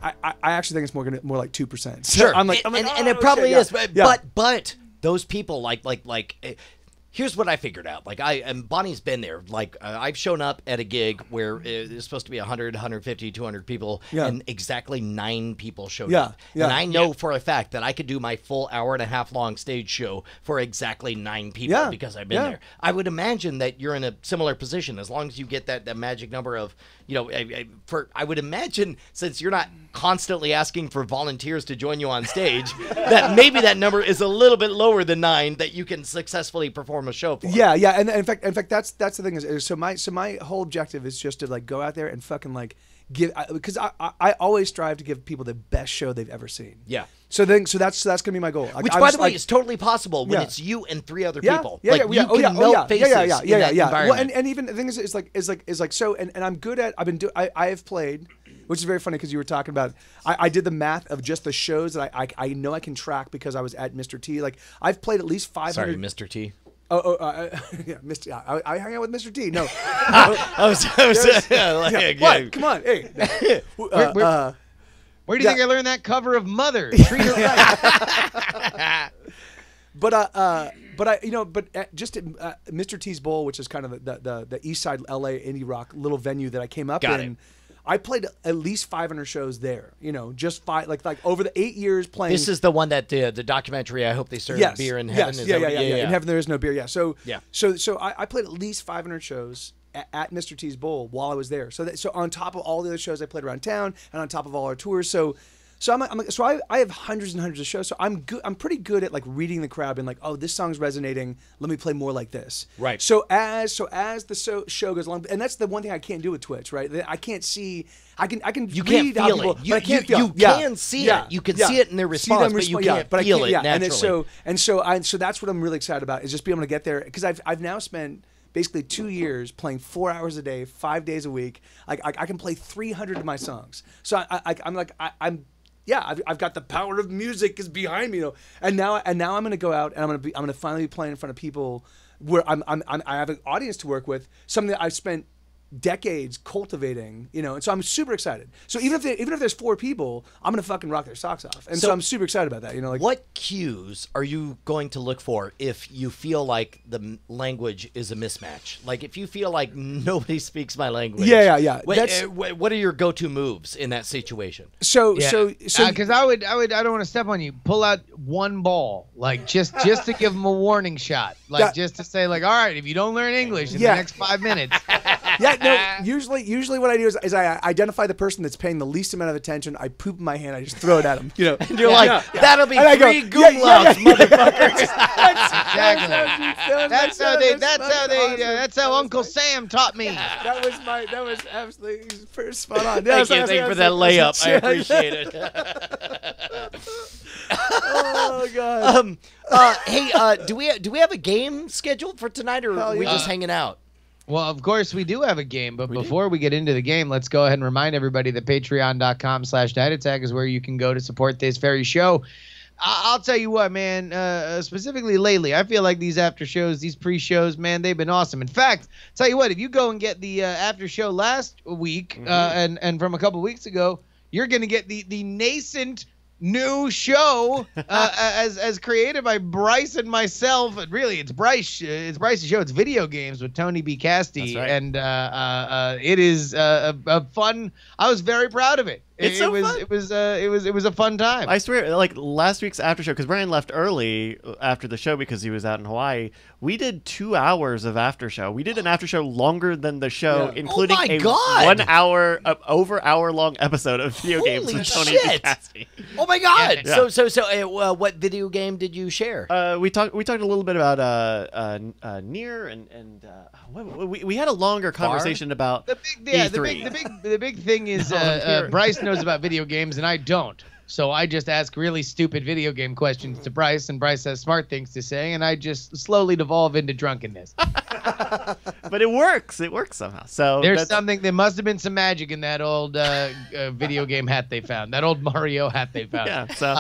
[SPEAKER 7] I actually think it's more like 2%. So
[SPEAKER 5] sure,
[SPEAKER 7] I'm like,
[SPEAKER 5] and it probably is, but those people here's what I figured out. And Bonnie's been there. I've shown up at a gig where it's supposed to be 100, 150, 200 people, and exactly 9 people showed up. And I know for a fact that I could do my full hour-and-a-half long stage show for exactly 9 people because I've been there. I would imagine that you're in a similar position as long as you get that magic number of, I would imagine, since you're not constantly asking for volunteers to join you on stage, that maybe that number is a little bit lower than 9 that you can successfully perform a show for.
[SPEAKER 7] And in fact that's the thing is so my whole objective is just to go out there and fucking give, because I always strive to give people the best show they've ever seen. So that's gonna be my goal.
[SPEAKER 5] Which, by the way, is totally possible when it's you and 3 other people. You can melt faces in that environment.
[SPEAKER 7] Well, and even the thing is like so, and I'm good at. I have played, which is very funny because you were talking about. I did the math of just the shows that I know I can track because I was at Mr. T. I've played at least 500.
[SPEAKER 5] Sorry, Mr. T.
[SPEAKER 7] Mr. I hang out with Mr. T. No,
[SPEAKER 5] what?
[SPEAKER 7] Come on, hey.
[SPEAKER 6] Where do you think I learned that cover of Mother? Treat her right.
[SPEAKER 7] But just at Mr. T's Bowl, which is kind of the East Side LA indie rock little venue that I came up in. I played at least 500 shows there. Just 5, like over the 8 years playing.
[SPEAKER 5] This is the one that the documentary. I hope they serve beer in heaven.
[SPEAKER 7] In heaven there is no beer. So I played at least 500 shows at Mr. T's Bowl while I was there. So on top of all the other shows I played around town, and on top of all our tours, so I have hundreds and hundreds of shows. So I'm pretty good at reading the crowd and oh, this song's resonating. Let me play more like this.
[SPEAKER 5] Right.
[SPEAKER 7] So as the show goes along, and that's the one thing I can't do with Twitch, right? I can't see. I can
[SPEAKER 5] you
[SPEAKER 7] read
[SPEAKER 5] can't
[SPEAKER 7] how
[SPEAKER 5] feel
[SPEAKER 7] people,
[SPEAKER 5] it.
[SPEAKER 7] but I can't feel.
[SPEAKER 5] You can see it. You can see it in their response, but you can't feel it naturally.
[SPEAKER 7] So that's what I'm really excited about is just being able to get there because I've now spent basically 2 years playing 4 hours a day, 5 days a week. I can play 300 of my songs. So I've got the power of music is behind me, And now I'm going to go out and I'm going to finally be playing in front of people where I have an audience to work with. Something that I've spent decades cultivating, and so I'm super excited. So even if there's 4 people, I'm gonna fucking rock their socks off, and so I'm super excited about that.
[SPEAKER 5] What cues are you going to look for if you feel like the language is a mismatch? Like if you feel like nobody speaks my language.
[SPEAKER 7] Yeah.
[SPEAKER 5] What are your go-to moves in that situation?
[SPEAKER 7] So
[SPEAKER 6] because I don't want to step on you. Pull out one ball, like just to give them a warning shot, like just to say, like, all right, if you don't learn English in the next 5 minutes.
[SPEAKER 7] Usually what I do is I identify the person that's paying the least amount of attention. I poop in my hand. I just throw it at them.
[SPEAKER 5] And you're like, that'll be 3 goom louds, motherfuckers.
[SPEAKER 6] That's how Uncle Sam taught me.
[SPEAKER 7] That was absolutely first spot on.
[SPEAKER 5] Thank you for that layup. I appreciate it.
[SPEAKER 7] Oh God.
[SPEAKER 5] Hey, do we have a game scheduled for tonight, or are we just hanging out?
[SPEAKER 6] Well, of course we do have a game, but before we get into the game, let's go ahead and remind everybody that patreon.com/nightattack is where you can go to support this very show. I'll tell you what, man, specifically lately, I feel like these after shows, these pre-shows, man, they've been awesome. In fact, tell you what, if you go and get the after show last week and from a couple weeks ago, you're going to get the nascent new show as created by Bryce and myself. Really, it's Bryce's show. It's Video Games with Tony B. Casty.
[SPEAKER 1] That's right.
[SPEAKER 6] And it is a fun. I was very proud of it. It was a fun time.
[SPEAKER 1] I swear, like last week's after show, because Brian left early after the show because he was out in Hawaii. We did 2 hours of after show. We did an after show longer than the show, including a 1 hour, over hour-long episode of Video Games with Tony B. Casty.
[SPEAKER 5] Oh my God!
[SPEAKER 1] Yeah.
[SPEAKER 5] So, what video game did you share?
[SPEAKER 1] We talked a little bit about Nier and we had a longer conversation about
[SPEAKER 6] the big thing is Bryce knows about video games and I don't. So I just ask really stupid video game questions to Bryce, and Bryce has smart things to say, and I just slowly devolve into drunkenness.
[SPEAKER 1] But it works. It works somehow. So
[SPEAKER 6] there must have been some magic in that old video game hat they found, that old Mario hat they found.
[SPEAKER 1] Yeah. So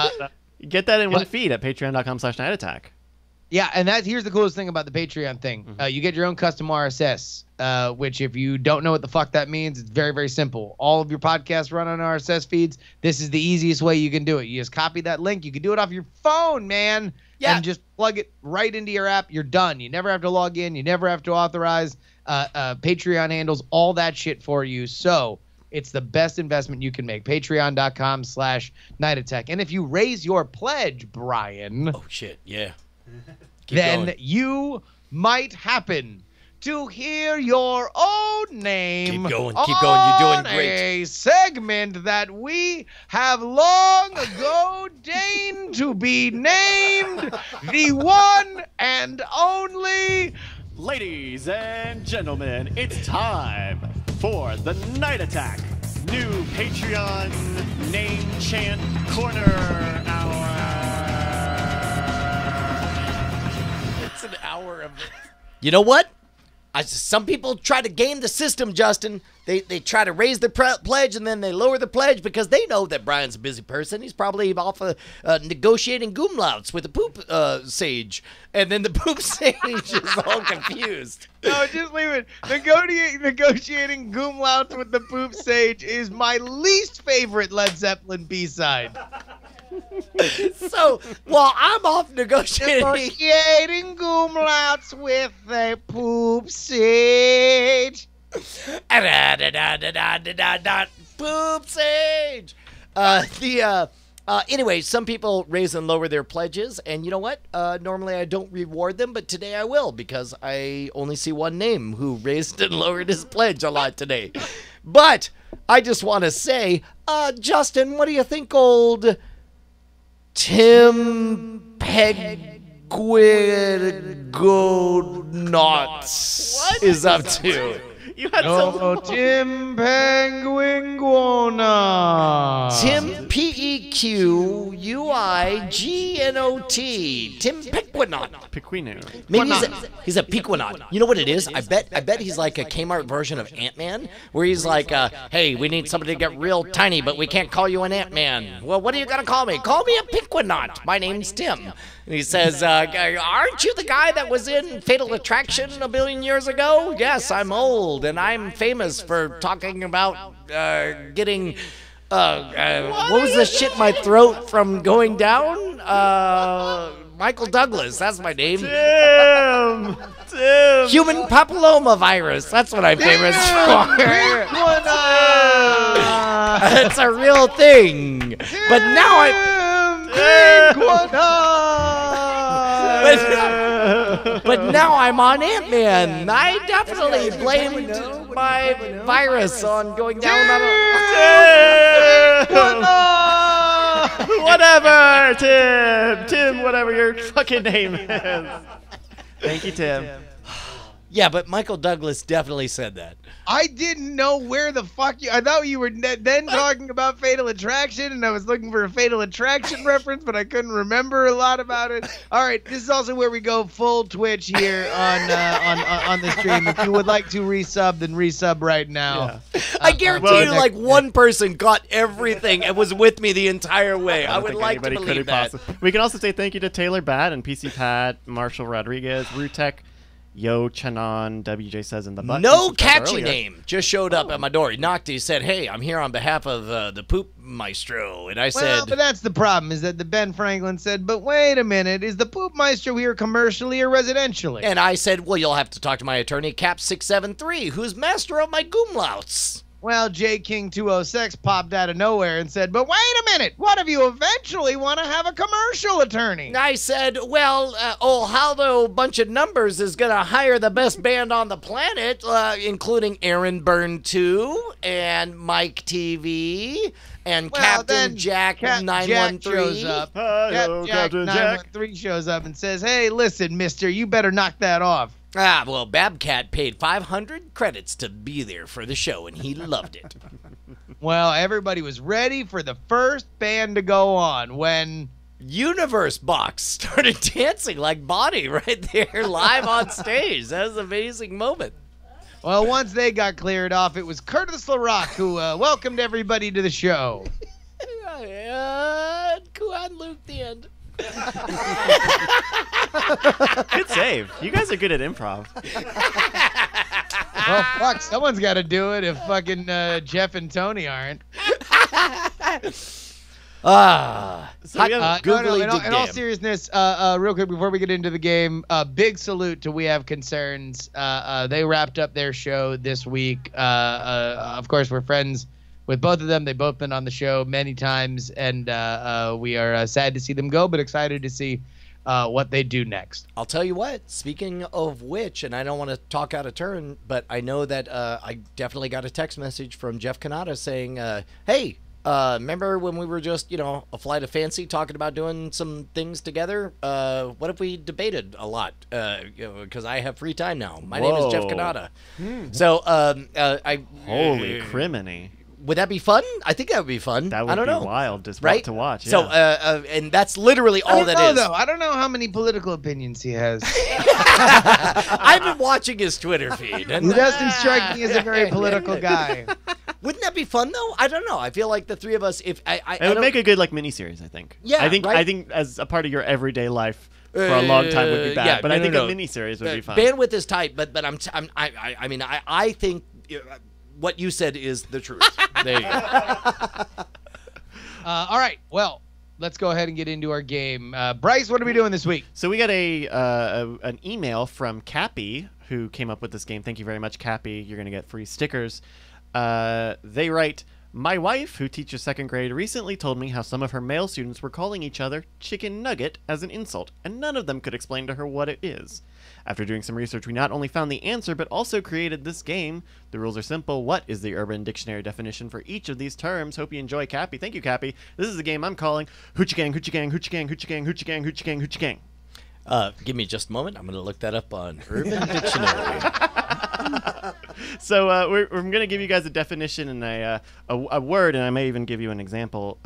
[SPEAKER 1] get that in one feed at patreon.com/nightattack.
[SPEAKER 6] Yeah, and here's the coolest thing about the Patreon thing. You get your own custom RSS, which if you don't know what the fuck that means, it's very, very simple. All of your podcasts run on RSS feeds. This is the easiest way you can do it. You just copy that link. You can do it off your phone, man. Yeah. And just plug it right into your app. You're done. You never have to log in. You never have to authorize. Patreon handles all that shit for you. So it's the best investment you can make. Patreon.com/nightattack. And if you raise your pledge, Brian.
[SPEAKER 5] Oh, shit. Yeah.
[SPEAKER 6] Then you might happen to hear your own name.
[SPEAKER 5] Keep going. You're doing great.
[SPEAKER 6] A segment that we have long ago deigned to be named the one and only.
[SPEAKER 1] Ladies and gentlemen, it's time for the Night Attack new Patreon name chant corner hour.
[SPEAKER 5] It's an hour of it. You know what? Some people try to game the system, Justin. They try to raise the pledge and then they lower the pledge because they know that Brian's a busy person. He's probably off negotiating goomlouts with the poop sage. And then the poop sage is all confused.
[SPEAKER 6] No, just leave it. Negotiating goomlouts with the poop sage is my least favorite Led Zeppelin B-side.
[SPEAKER 5] So, while I'm off negotiating
[SPEAKER 6] goomlouts with a poop sage.
[SPEAKER 5] Poop sage. Anyway, some people raise and lower their pledges, and you know what? Normally I don't reward them, but today I will because I only see one name who raised and lowered his pledge a lot today. But I just want to say, Justin, what do you think, old Tim Penguin-Go-Nuts is up to?
[SPEAKER 1] You had
[SPEAKER 6] Tim Penguin-Go-Nuts.
[SPEAKER 5] Tim P-E-Q-U-I-G-N-O-T. Tim Pequinot. Maybe he's a Pequinot. You know what it is? I bet he's like a Kmart version of Ant-Man, where he's like, hey, we need somebody to get real tiny, but we can't call you an Ant-Man. Well, what are you going to call me? Call me a Pequinot. My name's Tim. And he says, aren't you the guy that was in Fatal Attraction a billion years ago? Yes, I'm old. and I'm famous for talking about getting. What was the shit in my throat from going down? Michael Douglas, that's my name.
[SPEAKER 1] Tim!
[SPEAKER 5] Human papilloma virus, that's what I'm famous for. It's a real thing. But now But now I'm on Ant-Man. I definitely blamed my virus on going down on
[SPEAKER 1] Whatever, Tim, whatever your fucking name is. Thank you, Tim.
[SPEAKER 5] Yeah, but Michael Douglas definitely said that.
[SPEAKER 6] I didn't know where the fuck I thought you were then talking about Fatal Attraction, and I was looking for a Fatal Attraction reference, but I couldn't remember a lot about it. All right, this is also where we go full Twitch here on the stream. If you would like to resub, then resub right now.
[SPEAKER 5] Yeah. I guarantee you, like one person got everything and was with me the entire way. I would like to believe that.
[SPEAKER 1] We can also say thank you to Taylor Bat and PC Pat, Marshall Rodriguez, Rutek, Yo Chanon, WJ says in the button.
[SPEAKER 5] No catchy name just showed up at my door. He knocked. He said, "Hey, I'm here on behalf of the Poop Maestro." And I said,
[SPEAKER 6] "Well, but that's the problem. Is that the Ben Franklin said, but wait a minute, is the Poop Maestro here commercially or residentially?"
[SPEAKER 5] And I said, "Well, you'll have to talk to my attorney, Cap673, who's master of my goomlouts."
[SPEAKER 6] Well, J King 206 popped out of nowhere and said, "But wait a minute, what if you eventually want to have a commercial attorney?"
[SPEAKER 5] I said, "Well, Aldo Bunch of Numbers is going to hire the best band on the planet, including Aaron Byrne 2 and MikeTV and Captain Jack 913
[SPEAKER 6] shows up. Captain Jack 913 shows up and says, "Hey, listen, mister, you better knock that off."
[SPEAKER 5] Well, Babcat paid 500 credits to be there for the show, and he loved it.
[SPEAKER 6] Well, everybody was ready for the first band to go on when
[SPEAKER 5] Universe Box started dancing like Bonnie right there live on stage. That was an amazing moment.
[SPEAKER 6] Well, once they got cleared off, it was Curtis LaRock who welcomed everybody to the show.
[SPEAKER 5] Kuan Luke the end.
[SPEAKER 1] Good save. You guys are good at improv.
[SPEAKER 6] Well, fuck, someone's got to do it if fucking Jeff and Tony aren't.
[SPEAKER 1] So we have
[SPEAKER 6] in all seriousness, real quick before we get into the game, big salute to We Have Concerns. They wrapped up their show this week. Of course, we're friends with both of them. They've both been on the show many times, and we are sad to see them go, but excited to see what they do next.
[SPEAKER 5] I'll tell you what, speaking of which, and I don't want to talk out of turn, but I know that I definitely got a text message from Jeff Kanata saying, hey, remember when we were just, a flight of fancy talking about doing some things together? What if we debated a lot? Because I have free time now. My name is Jeff Kanata. So
[SPEAKER 1] holy criminy.
[SPEAKER 5] Would that be fun? I think that would be fun.
[SPEAKER 1] That would be wild to watch. Yeah.
[SPEAKER 5] So, and that's literally all that is.
[SPEAKER 6] I don't know how many political opinions he has.
[SPEAKER 5] I've been watching his Twitter feed. And
[SPEAKER 6] he doesn't strike me as a very political guy.
[SPEAKER 5] Wouldn't that be fun though? I don't know. I feel like the three of us, it
[SPEAKER 1] would make a good miniseries. I think.
[SPEAKER 5] Yeah,
[SPEAKER 1] I think as a part of your everyday life for a long time would be bad.
[SPEAKER 5] Yeah,
[SPEAKER 1] but I think a miniseries would be fun.
[SPEAKER 5] Bandwidth is tight, but I think. What you said is the truth. There you go.
[SPEAKER 6] All right. Well, let's go ahead and get into our game. Bryce, what are we doing this week?
[SPEAKER 1] So we got an email from Cappy, who came up with this game. Thank you very much, Cappy. You're going to get free stickers. They write, "My wife, who teaches second grade, recently told me how some of her male students were calling each other chicken nugget as an insult, and none of them could explain to her what it is. After doing some research, we not only found the answer, but also created this game. The rules are simple. What is the Urban Dictionary definition for each of these terms? Hope you enjoy, Cappy." Thank you, Cappy. This is a game I'm calling Who-cci Gang, Who-cci Gang, Who-cci Gang, Who-cci Gang, Who-cci Gang, Who-cci Gang, Who-cci Gang.
[SPEAKER 5] Give me just a moment. I'm going to look that up on Urban Dictionary.
[SPEAKER 1] So we're going to give you guys a definition and a word, and I may even give you an example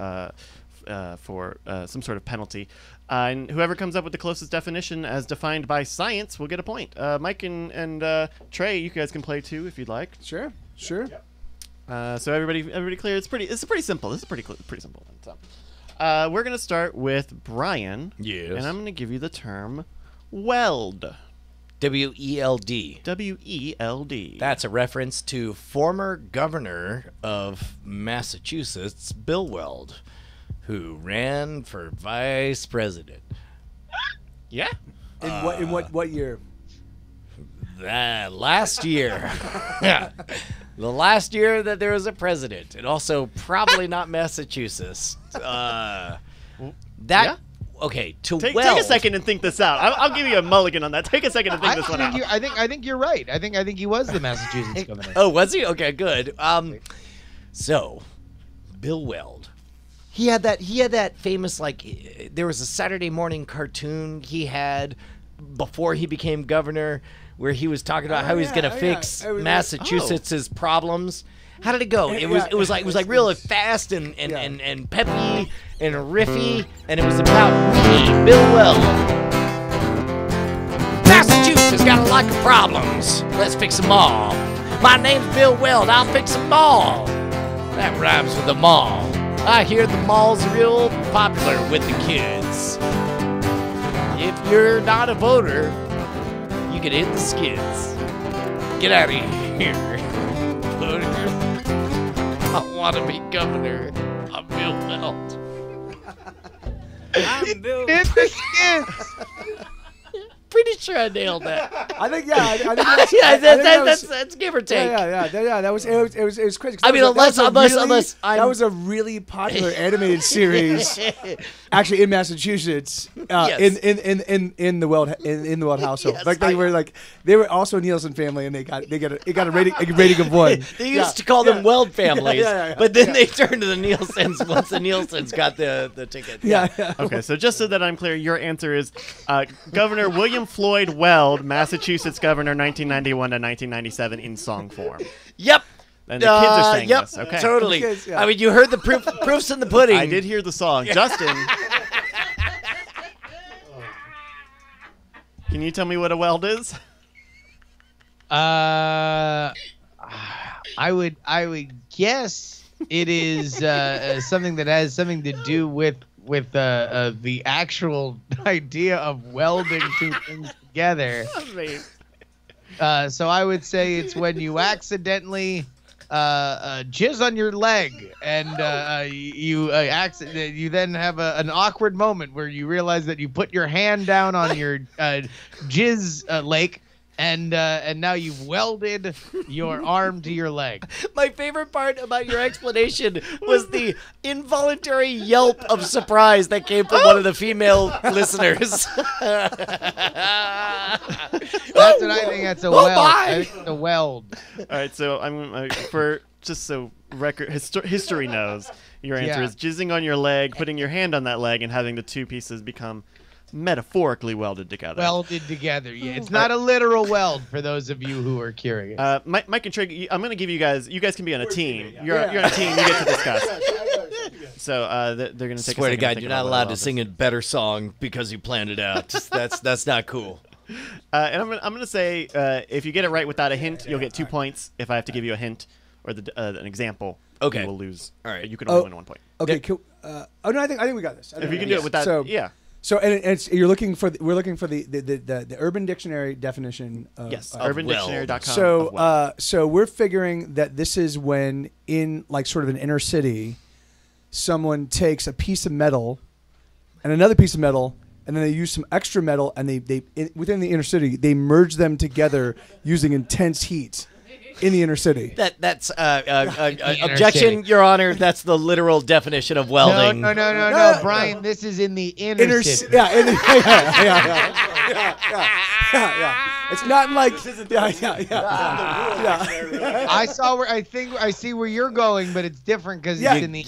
[SPEAKER 1] for some sort of penalty. And whoever comes up with the closest definition as defined by science will get a point. Mike and Trey, you guys can play too if you'd like.
[SPEAKER 7] Sure.
[SPEAKER 1] So everybody clear? It's pretty simple. This is pretty simple one. So we're gonna start with Brian.
[SPEAKER 5] Yes.
[SPEAKER 1] And I'm gonna give you the term weld.
[SPEAKER 9] W-E-L-D.
[SPEAKER 1] W-E-L-D.
[SPEAKER 9] That's a reference to former governor of Massachusetts, Bill Weld, who ran for vice president.
[SPEAKER 1] Yeah.
[SPEAKER 7] In what year?
[SPEAKER 9] Last year. The last year that there was a president. And also probably not Massachusetts. Okay,
[SPEAKER 1] take a second and think this out. I'll give you a mulligan on that. Take a second and think this one out.
[SPEAKER 6] I think you're right. I think he was the Massachusetts governor.
[SPEAKER 9] Oh, was he? Okay, good. So, Bill Weld. He had that famous, like, there was a Saturday morning cartoon he had before he became governor where he was talking about how he's going to fix Massachusetts' problems. How did it go? It was like real fast and peppy and riffy, and it was about me, Bill Weld. Massachusetts got a lot of problems. Let's fix them all. My name's Bill Weld. I'll fix them all. That rhymes with the mall. I hear the mall's real popular with the kids. If you're not a voter, you can hit the skids. Get out of here, voters. I want to be governor. I'm Bill Weld.
[SPEAKER 6] I'm Bill. Hit the skids.
[SPEAKER 9] Pretty sure I nailed that.
[SPEAKER 7] I think
[SPEAKER 9] that's give or take.
[SPEAKER 7] Yeah. That was it was crazy.
[SPEAKER 9] I mean, unless
[SPEAKER 7] that was a really popular animated series, actually in Massachusetts, in the Weld household.
[SPEAKER 9] Yes,
[SPEAKER 7] like they were also a Nielsen family, and it got a rating of 1.
[SPEAKER 9] They used to call them Weld families, but then they turned to the Nielsen's once the Nielsen's got the ticket.
[SPEAKER 7] Yeah.
[SPEAKER 1] Okay, so just so that I'm clear, your answer is Governor William Floyd Weld, Massachusetts governor, 1991 to 1997, in song form.
[SPEAKER 9] Yep.
[SPEAKER 1] And the kids are saying this. Okay.
[SPEAKER 9] Totally.
[SPEAKER 7] Kids,
[SPEAKER 9] I mean, you heard the proofs in the pudding.
[SPEAKER 1] I did hear the song. Justin, can you tell me what a weld is?
[SPEAKER 6] I would guess it is something that has something to do with the actual idea of welding two things together. So I would say it's when you accidentally jizz on your leg, and you then have an awkward moment where you realize that you put your hand down on your jizz lake. And now you've welded your arm to your leg.
[SPEAKER 9] My favorite part about your explanation was the involuntary yelp of surprise that came from one of the female listeners.
[SPEAKER 6] That's what I think. That's a weld. I think it's a weld.
[SPEAKER 1] All right, so I'm for just so history knows, your answer is jizzing on your leg, putting your hand on that leg, and having the two pieces become metaphorically welded together.
[SPEAKER 6] Welded together, yeah. It's not a literal weld for those of you who are curious.
[SPEAKER 1] Mike and Trey, I'm going to give you guys can be on a team. You're on a team, you get to discuss. So they're going to take
[SPEAKER 9] Swear
[SPEAKER 1] a
[SPEAKER 9] to God, you're not allowed to sing a better song because you planned it out. That's not cool.
[SPEAKER 1] And I'm going to say, if you get it right without a hint, you'll get 2 points. If I have to give you a hint or an example,
[SPEAKER 9] okay,
[SPEAKER 1] you will lose.
[SPEAKER 9] All right.
[SPEAKER 1] You can only win 1 point.
[SPEAKER 7] Okay, cool. No, I think we got this.
[SPEAKER 1] If you can do it without,
[SPEAKER 7] So we're looking for the Urban Dictionary definition.
[SPEAKER 1] Yes, UrbanDictionary.com.
[SPEAKER 7] So we're figuring that this is when in like sort of an inner city, someone takes a piece of metal and another piece of metal, and then they use some extra metal, and they within the inner city they merge them together using intense heat. In the inner city.
[SPEAKER 9] That's objection, Your Honor. That's the literal definition of welding.
[SPEAKER 6] No, Brian. This is in the inner city.
[SPEAKER 7] Yeah. It's not like
[SPEAKER 6] I see where you're going, but it's different because it's in the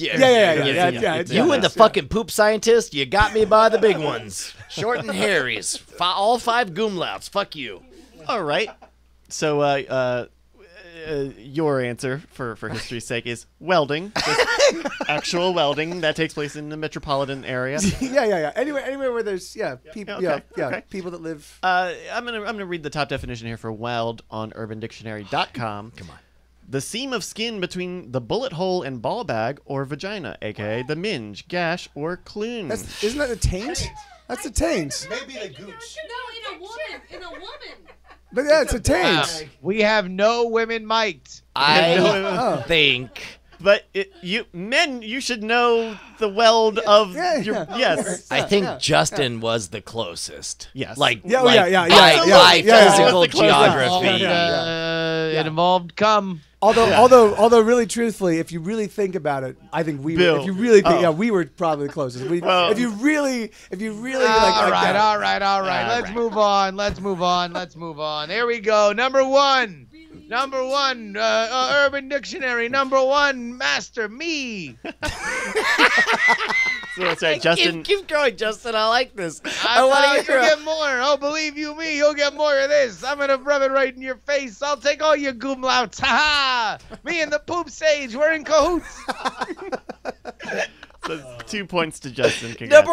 [SPEAKER 9] You and the fucking poop scientist, you got me by the big ones. Short and hairies. All 5 goomlouts. Fuck you.
[SPEAKER 1] All right. So your answer for history's sake is welding. Actual welding that takes place in the metropolitan area.
[SPEAKER 7] Yeah. Anywhere where there's people people that live.
[SPEAKER 1] I'm gonna read the top definition here for weld on UrbanDictionary.com.
[SPEAKER 9] Come on.
[SPEAKER 1] The seam of skin between the bullet hole and ball bag or vagina, aka the minge, gash, or clune.
[SPEAKER 7] Isn't that the taint? That's the taint.
[SPEAKER 3] Maybe the gooch.
[SPEAKER 8] No, in a woman.
[SPEAKER 7] But yeah, it's a taint.
[SPEAKER 6] We have no women mic'd.
[SPEAKER 9] I think.
[SPEAKER 1] But you should know the weld of your. Yes.
[SPEAKER 9] I think Justin was the closest.
[SPEAKER 1] Yes.
[SPEAKER 9] Like,
[SPEAKER 1] by
[SPEAKER 9] physical geography.
[SPEAKER 6] It involved cum.
[SPEAKER 7] Although, really truthfully, if you really think about it, I think we were. If you really think, we were probably the closest. If you really,
[SPEAKER 6] all right. Let's move on. There we go. Number one, Urban Dictionary. Number one, master me.
[SPEAKER 1] So that's right, Justin.
[SPEAKER 9] Keep going, Justin. I like this.
[SPEAKER 6] I want to get more. Oh, believe you me, you'll get more of this. I'm gonna rub it right in your face. I'll take all your goomlouts. Ha ha! Me and the poop sage, we're in cahoots.
[SPEAKER 1] So 2 points to Justin. Congrats.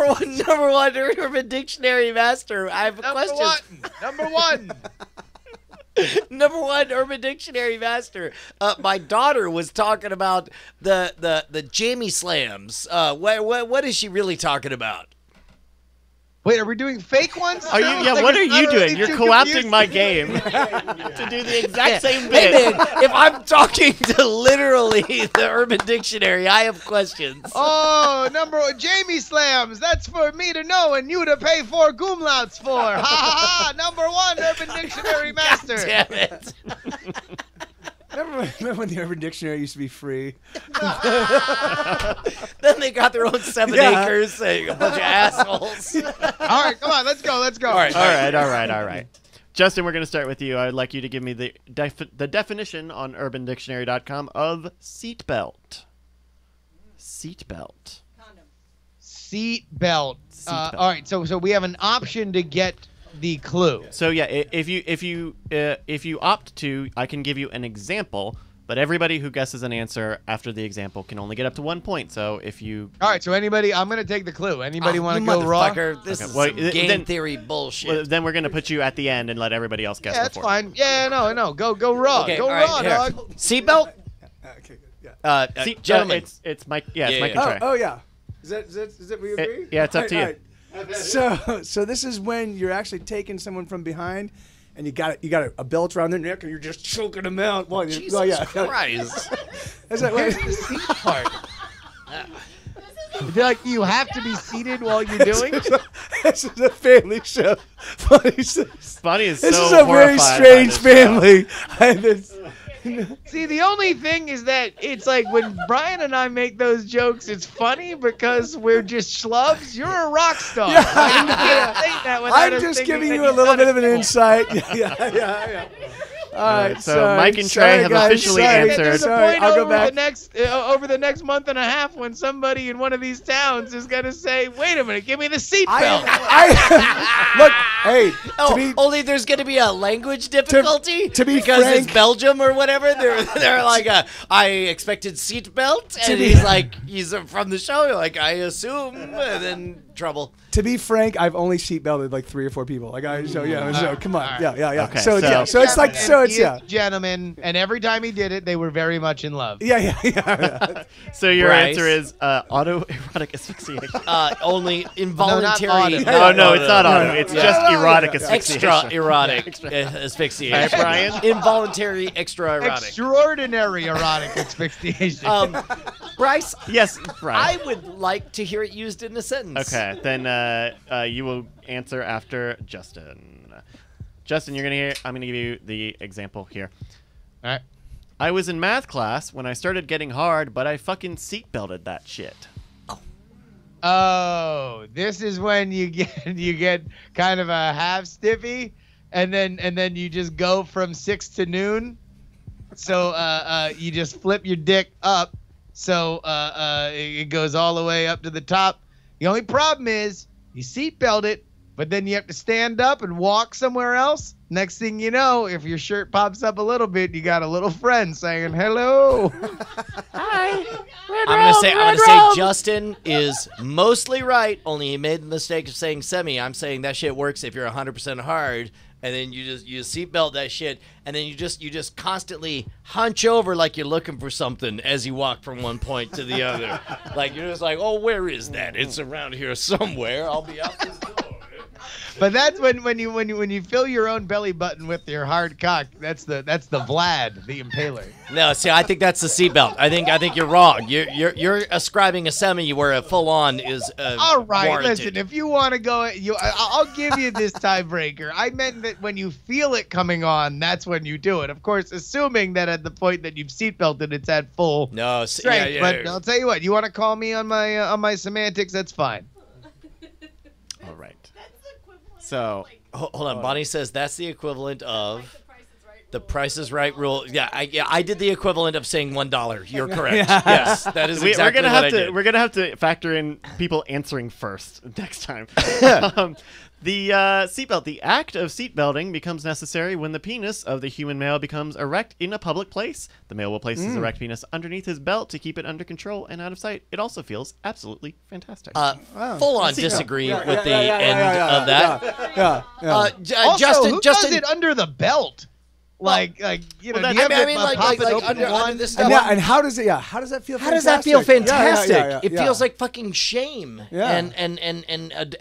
[SPEAKER 9] Number one, Urban Dictionary master. I have a question.
[SPEAKER 6] Number one.
[SPEAKER 9] Number one, Urban Dictionary master. My daughter was talking about the Jamie Slams. What is she really talking about?
[SPEAKER 6] Wait, are we doing fake ones?
[SPEAKER 1] Are you? Yeah. What are you doing? You're co-opting my game to do the exact same bit.
[SPEAKER 9] Hey man, if I'm talking to literally the Urban Dictionary, I have questions.
[SPEAKER 6] Oh, Jamie Slams. That's for me to know and you to pay 4 goomlouts for. Ha ha ha! Number one, Urban Dictionary master.
[SPEAKER 9] God damn it.
[SPEAKER 7] Remember when the Urban Dictionary used to be free?
[SPEAKER 9] Then they got their own 7 acres, saying a bunch of assholes.
[SPEAKER 6] All right, come on, let's go.
[SPEAKER 1] All right. Justin, we're going to start with you. I'd like you to give me the definition on UrbanDictionary.com of seatbelt. Seatbelt.
[SPEAKER 6] Seatbelt. All right, so we have an option to get the clue.
[SPEAKER 1] So yeah, if you opt to, I can give you an example, but everybody who guesses an answer after the example can only get up to 1 point. So if you
[SPEAKER 6] all right, so I'm gonna take the clue. Anybody want to go raw?
[SPEAKER 9] This is some game theory bullshit.
[SPEAKER 1] Well, then we're gonna put you at the end and let everybody else guess.
[SPEAKER 6] Yeah, that's fine. Yeah, no, go raw.
[SPEAKER 9] Okay,
[SPEAKER 6] go raw, dog.
[SPEAKER 9] Seatbelt.
[SPEAKER 7] Okay, yeah.
[SPEAKER 9] Gentlemen,
[SPEAKER 1] it's Mike. Yeah, it's Mike and Trey.
[SPEAKER 7] Oh yeah. Is that we agree?
[SPEAKER 1] Yeah, it's up to you.
[SPEAKER 7] Right. So this is when you're actually taking someone from behind, and you got a belt around their neck, and you're just choking them out. Well,
[SPEAKER 9] Jesus Christ!
[SPEAKER 7] That's like,
[SPEAKER 6] Where's the seat part? I feel like you have to be seated while you're doing it.
[SPEAKER 7] This is a family show.
[SPEAKER 1] Bonnie is
[SPEAKER 7] This is a very strange family.
[SPEAKER 6] See, the only thing is that it's like when Brian and I make those jokes, it's funny because we're just schlubs. You're a rock star.
[SPEAKER 7] Yeah.
[SPEAKER 6] I'm
[SPEAKER 7] just giving you a little bit of an insight. Yeah. All right,
[SPEAKER 1] so Mike and Trey have officially answered.
[SPEAKER 7] I'll go back.
[SPEAKER 6] Over the next month and a half, when somebody in one of these towns is going to say, wait a minute, give me the seatbelt.
[SPEAKER 7] Look, hey.
[SPEAKER 9] Only there's going to be a language difficulty?
[SPEAKER 7] To be
[SPEAKER 9] because
[SPEAKER 7] frank,
[SPEAKER 9] it's Belgium or whatever. They're like, I expected seatbelt. And he's from the show. You're like, I assume. And then trouble.
[SPEAKER 7] To be frank, I've only seatbelted like 3 or 4 people. Come on, yeah.
[SPEAKER 1] Okay,
[SPEAKER 7] so it's like
[SPEAKER 6] gentlemen, and every time he did it, they were very much in love.
[SPEAKER 7] Yeah.
[SPEAKER 1] So your answer is autoerotic asphyxiation.
[SPEAKER 9] Only involuntary.
[SPEAKER 1] No, it's not auto. It's just erotic asphyxiation.
[SPEAKER 9] Extra erotic asphyxiation.
[SPEAKER 1] Right, Brian?
[SPEAKER 9] Involuntary extra erotic.
[SPEAKER 6] Extraordinary erotic asphyxiation.
[SPEAKER 9] Bryce.
[SPEAKER 1] Yes, Brian.
[SPEAKER 9] I would like to hear it used in a sentence.
[SPEAKER 1] Okay, then you will answer after Justin. Justin, I'm gonna give you the example here.
[SPEAKER 6] All right.
[SPEAKER 1] I was in math class when I started getting hard, but I fucking seatbelted that shit.
[SPEAKER 6] Oh, this is when you get kind of a half stiffy, and then you just go from 6 to noon. So you just flip your dick up, so it goes all the way up to the top. The only problem is you seatbelt it, but then you have to stand up and walk somewhere else. Next thing you know, if your shirt pops up a little bit, you got a little friend saying hello.
[SPEAKER 9] Hi. I'm gonna say Justin is mostly right. Only he made the mistake of saying semi. I'm saying that shit works if you're 100% hard, and then you seatbelt that shit, and then you just constantly hunch over like you're looking for something as you walk from one point to the other. Like you're just like, oh, where is that? It's around here somewhere. I'll be out this door.
[SPEAKER 6] But that's when you fill your own belly button with your hard cock. That's the Vlad, the Impaler.
[SPEAKER 9] No, see, I think that's the seatbelt. I think you're wrong. You're ascribing a semi where a full on is
[SPEAKER 6] all right.
[SPEAKER 9] warranted.
[SPEAKER 6] Listen, if you want to go, I'll give you this tiebreaker. I meant that when you feel it coming on, that's when you do it. Of course, assuming that at the point that you've seatbelted, it's at full strength. But I'll tell you what. You want to call me on my semantics? That's fine.
[SPEAKER 1] All right. So
[SPEAKER 9] hold on. Bonnie says that's the equivalent of the Price is Right rule. Yeah, I did the equivalent of saying $1. You're correct. Yes, that is exactly what I did.
[SPEAKER 1] We're gonna have to factor in people answering first next time. The seatbelt. The act of seatbelting becomes necessary when the penis of the human male becomes erect in a public place. The male will place his erect penis underneath his belt to keep it under control and out of sight. It also feels absolutely fantastic.
[SPEAKER 9] Full on disagree with the end of that.
[SPEAKER 6] Also,
[SPEAKER 9] Justin,
[SPEAKER 6] who does it under the belt? Like you know,
[SPEAKER 9] well,
[SPEAKER 6] do you have
[SPEAKER 9] I mean,
[SPEAKER 6] to pop it open
[SPEAKER 9] under this stuff.
[SPEAKER 7] And how does it? Yeah, how does that feel?
[SPEAKER 5] How does that feel fantastic?
[SPEAKER 9] It feels like fucking shame and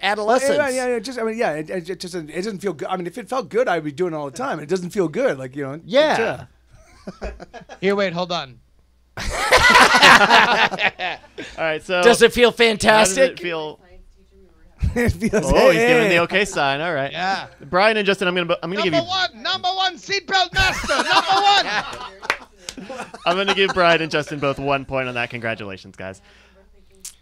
[SPEAKER 9] adolescence.
[SPEAKER 7] It doesn't feel good. I mean, if it felt good, I'd be doing it all the time. It doesn't feel good, like
[SPEAKER 5] Yeah.
[SPEAKER 6] Here, wait, hold on.
[SPEAKER 1] All right, so
[SPEAKER 9] does it feel fantastic?
[SPEAKER 1] How does it feel?
[SPEAKER 7] It feels,
[SPEAKER 1] he's giving the okay sign. All right.
[SPEAKER 6] Yeah.
[SPEAKER 1] Brian and Justin, I'm gonna give you
[SPEAKER 6] number one seatbelt master. Number one.
[SPEAKER 1] I'm gonna give Brian and Justin both 1 point on that. Congratulations, guys.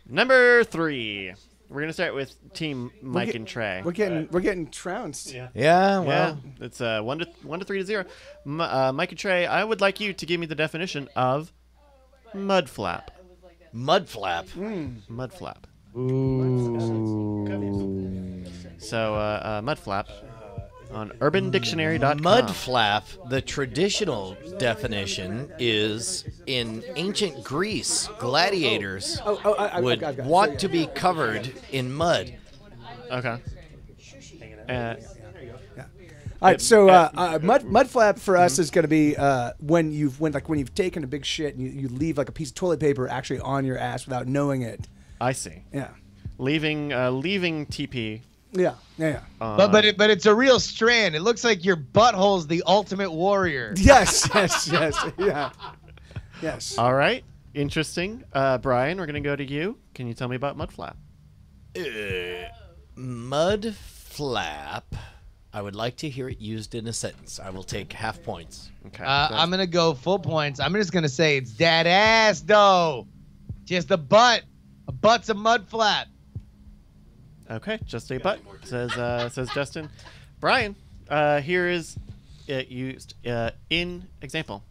[SPEAKER 1] Number 3. We're gonna start with Team Mike and Trey.
[SPEAKER 7] We're getting trounced.
[SPEAKER 9] Yeah. Well,
[SPEAKER 1] it's 1 to 3 to 0. Mike and Trey, I would like you to give me the definition of mud flap.
[SPEAKER 9] Mud flap.
[SPEAKER 1] Mud flap.
[SPEAKER 6] Ooh.
[SPEAKER 1] So mud flap on UrbanDictionary.com.
[SPEAKER 9] Mud flap, the traditional definition is in ancient Greece, gladiators would want to be covered in mud.
[SPEAKER 1] Okay.
[SPEAKER 7] All right, so mud flap for us is going to be when you've taken a big shit and you leave like a piece of toilet paper actually on your ass without knowing it.
[SPEAKER 1] I see.
[SPEAKER 7] Yeah.
[SPEAKER 1] Leaving TP.
[SPEAKER 7] Yeah.
[SPEAKER 6] But it's a real strand. It looks like your butthole's the ultimate warrior.
[SPEAKER 7] Yes. Yeah. Yes.
[SPEAKER 1] All right. Interesting. Brian, we're gonna go to you. Can you tell me about mud flap?
[SPEAKER 9] Mud flap. I would like to hear it used in a sentence. I will take half points.
[SPEAKER 1] Okay.
[SPEAKER 6] I'm gonna go full points. I'm just gonna say it's that ass though. Just a butt. A butt's a mud flap.
[SPEAKER 1] Okay, just a butt, says Justin. Brian, here is it used in example.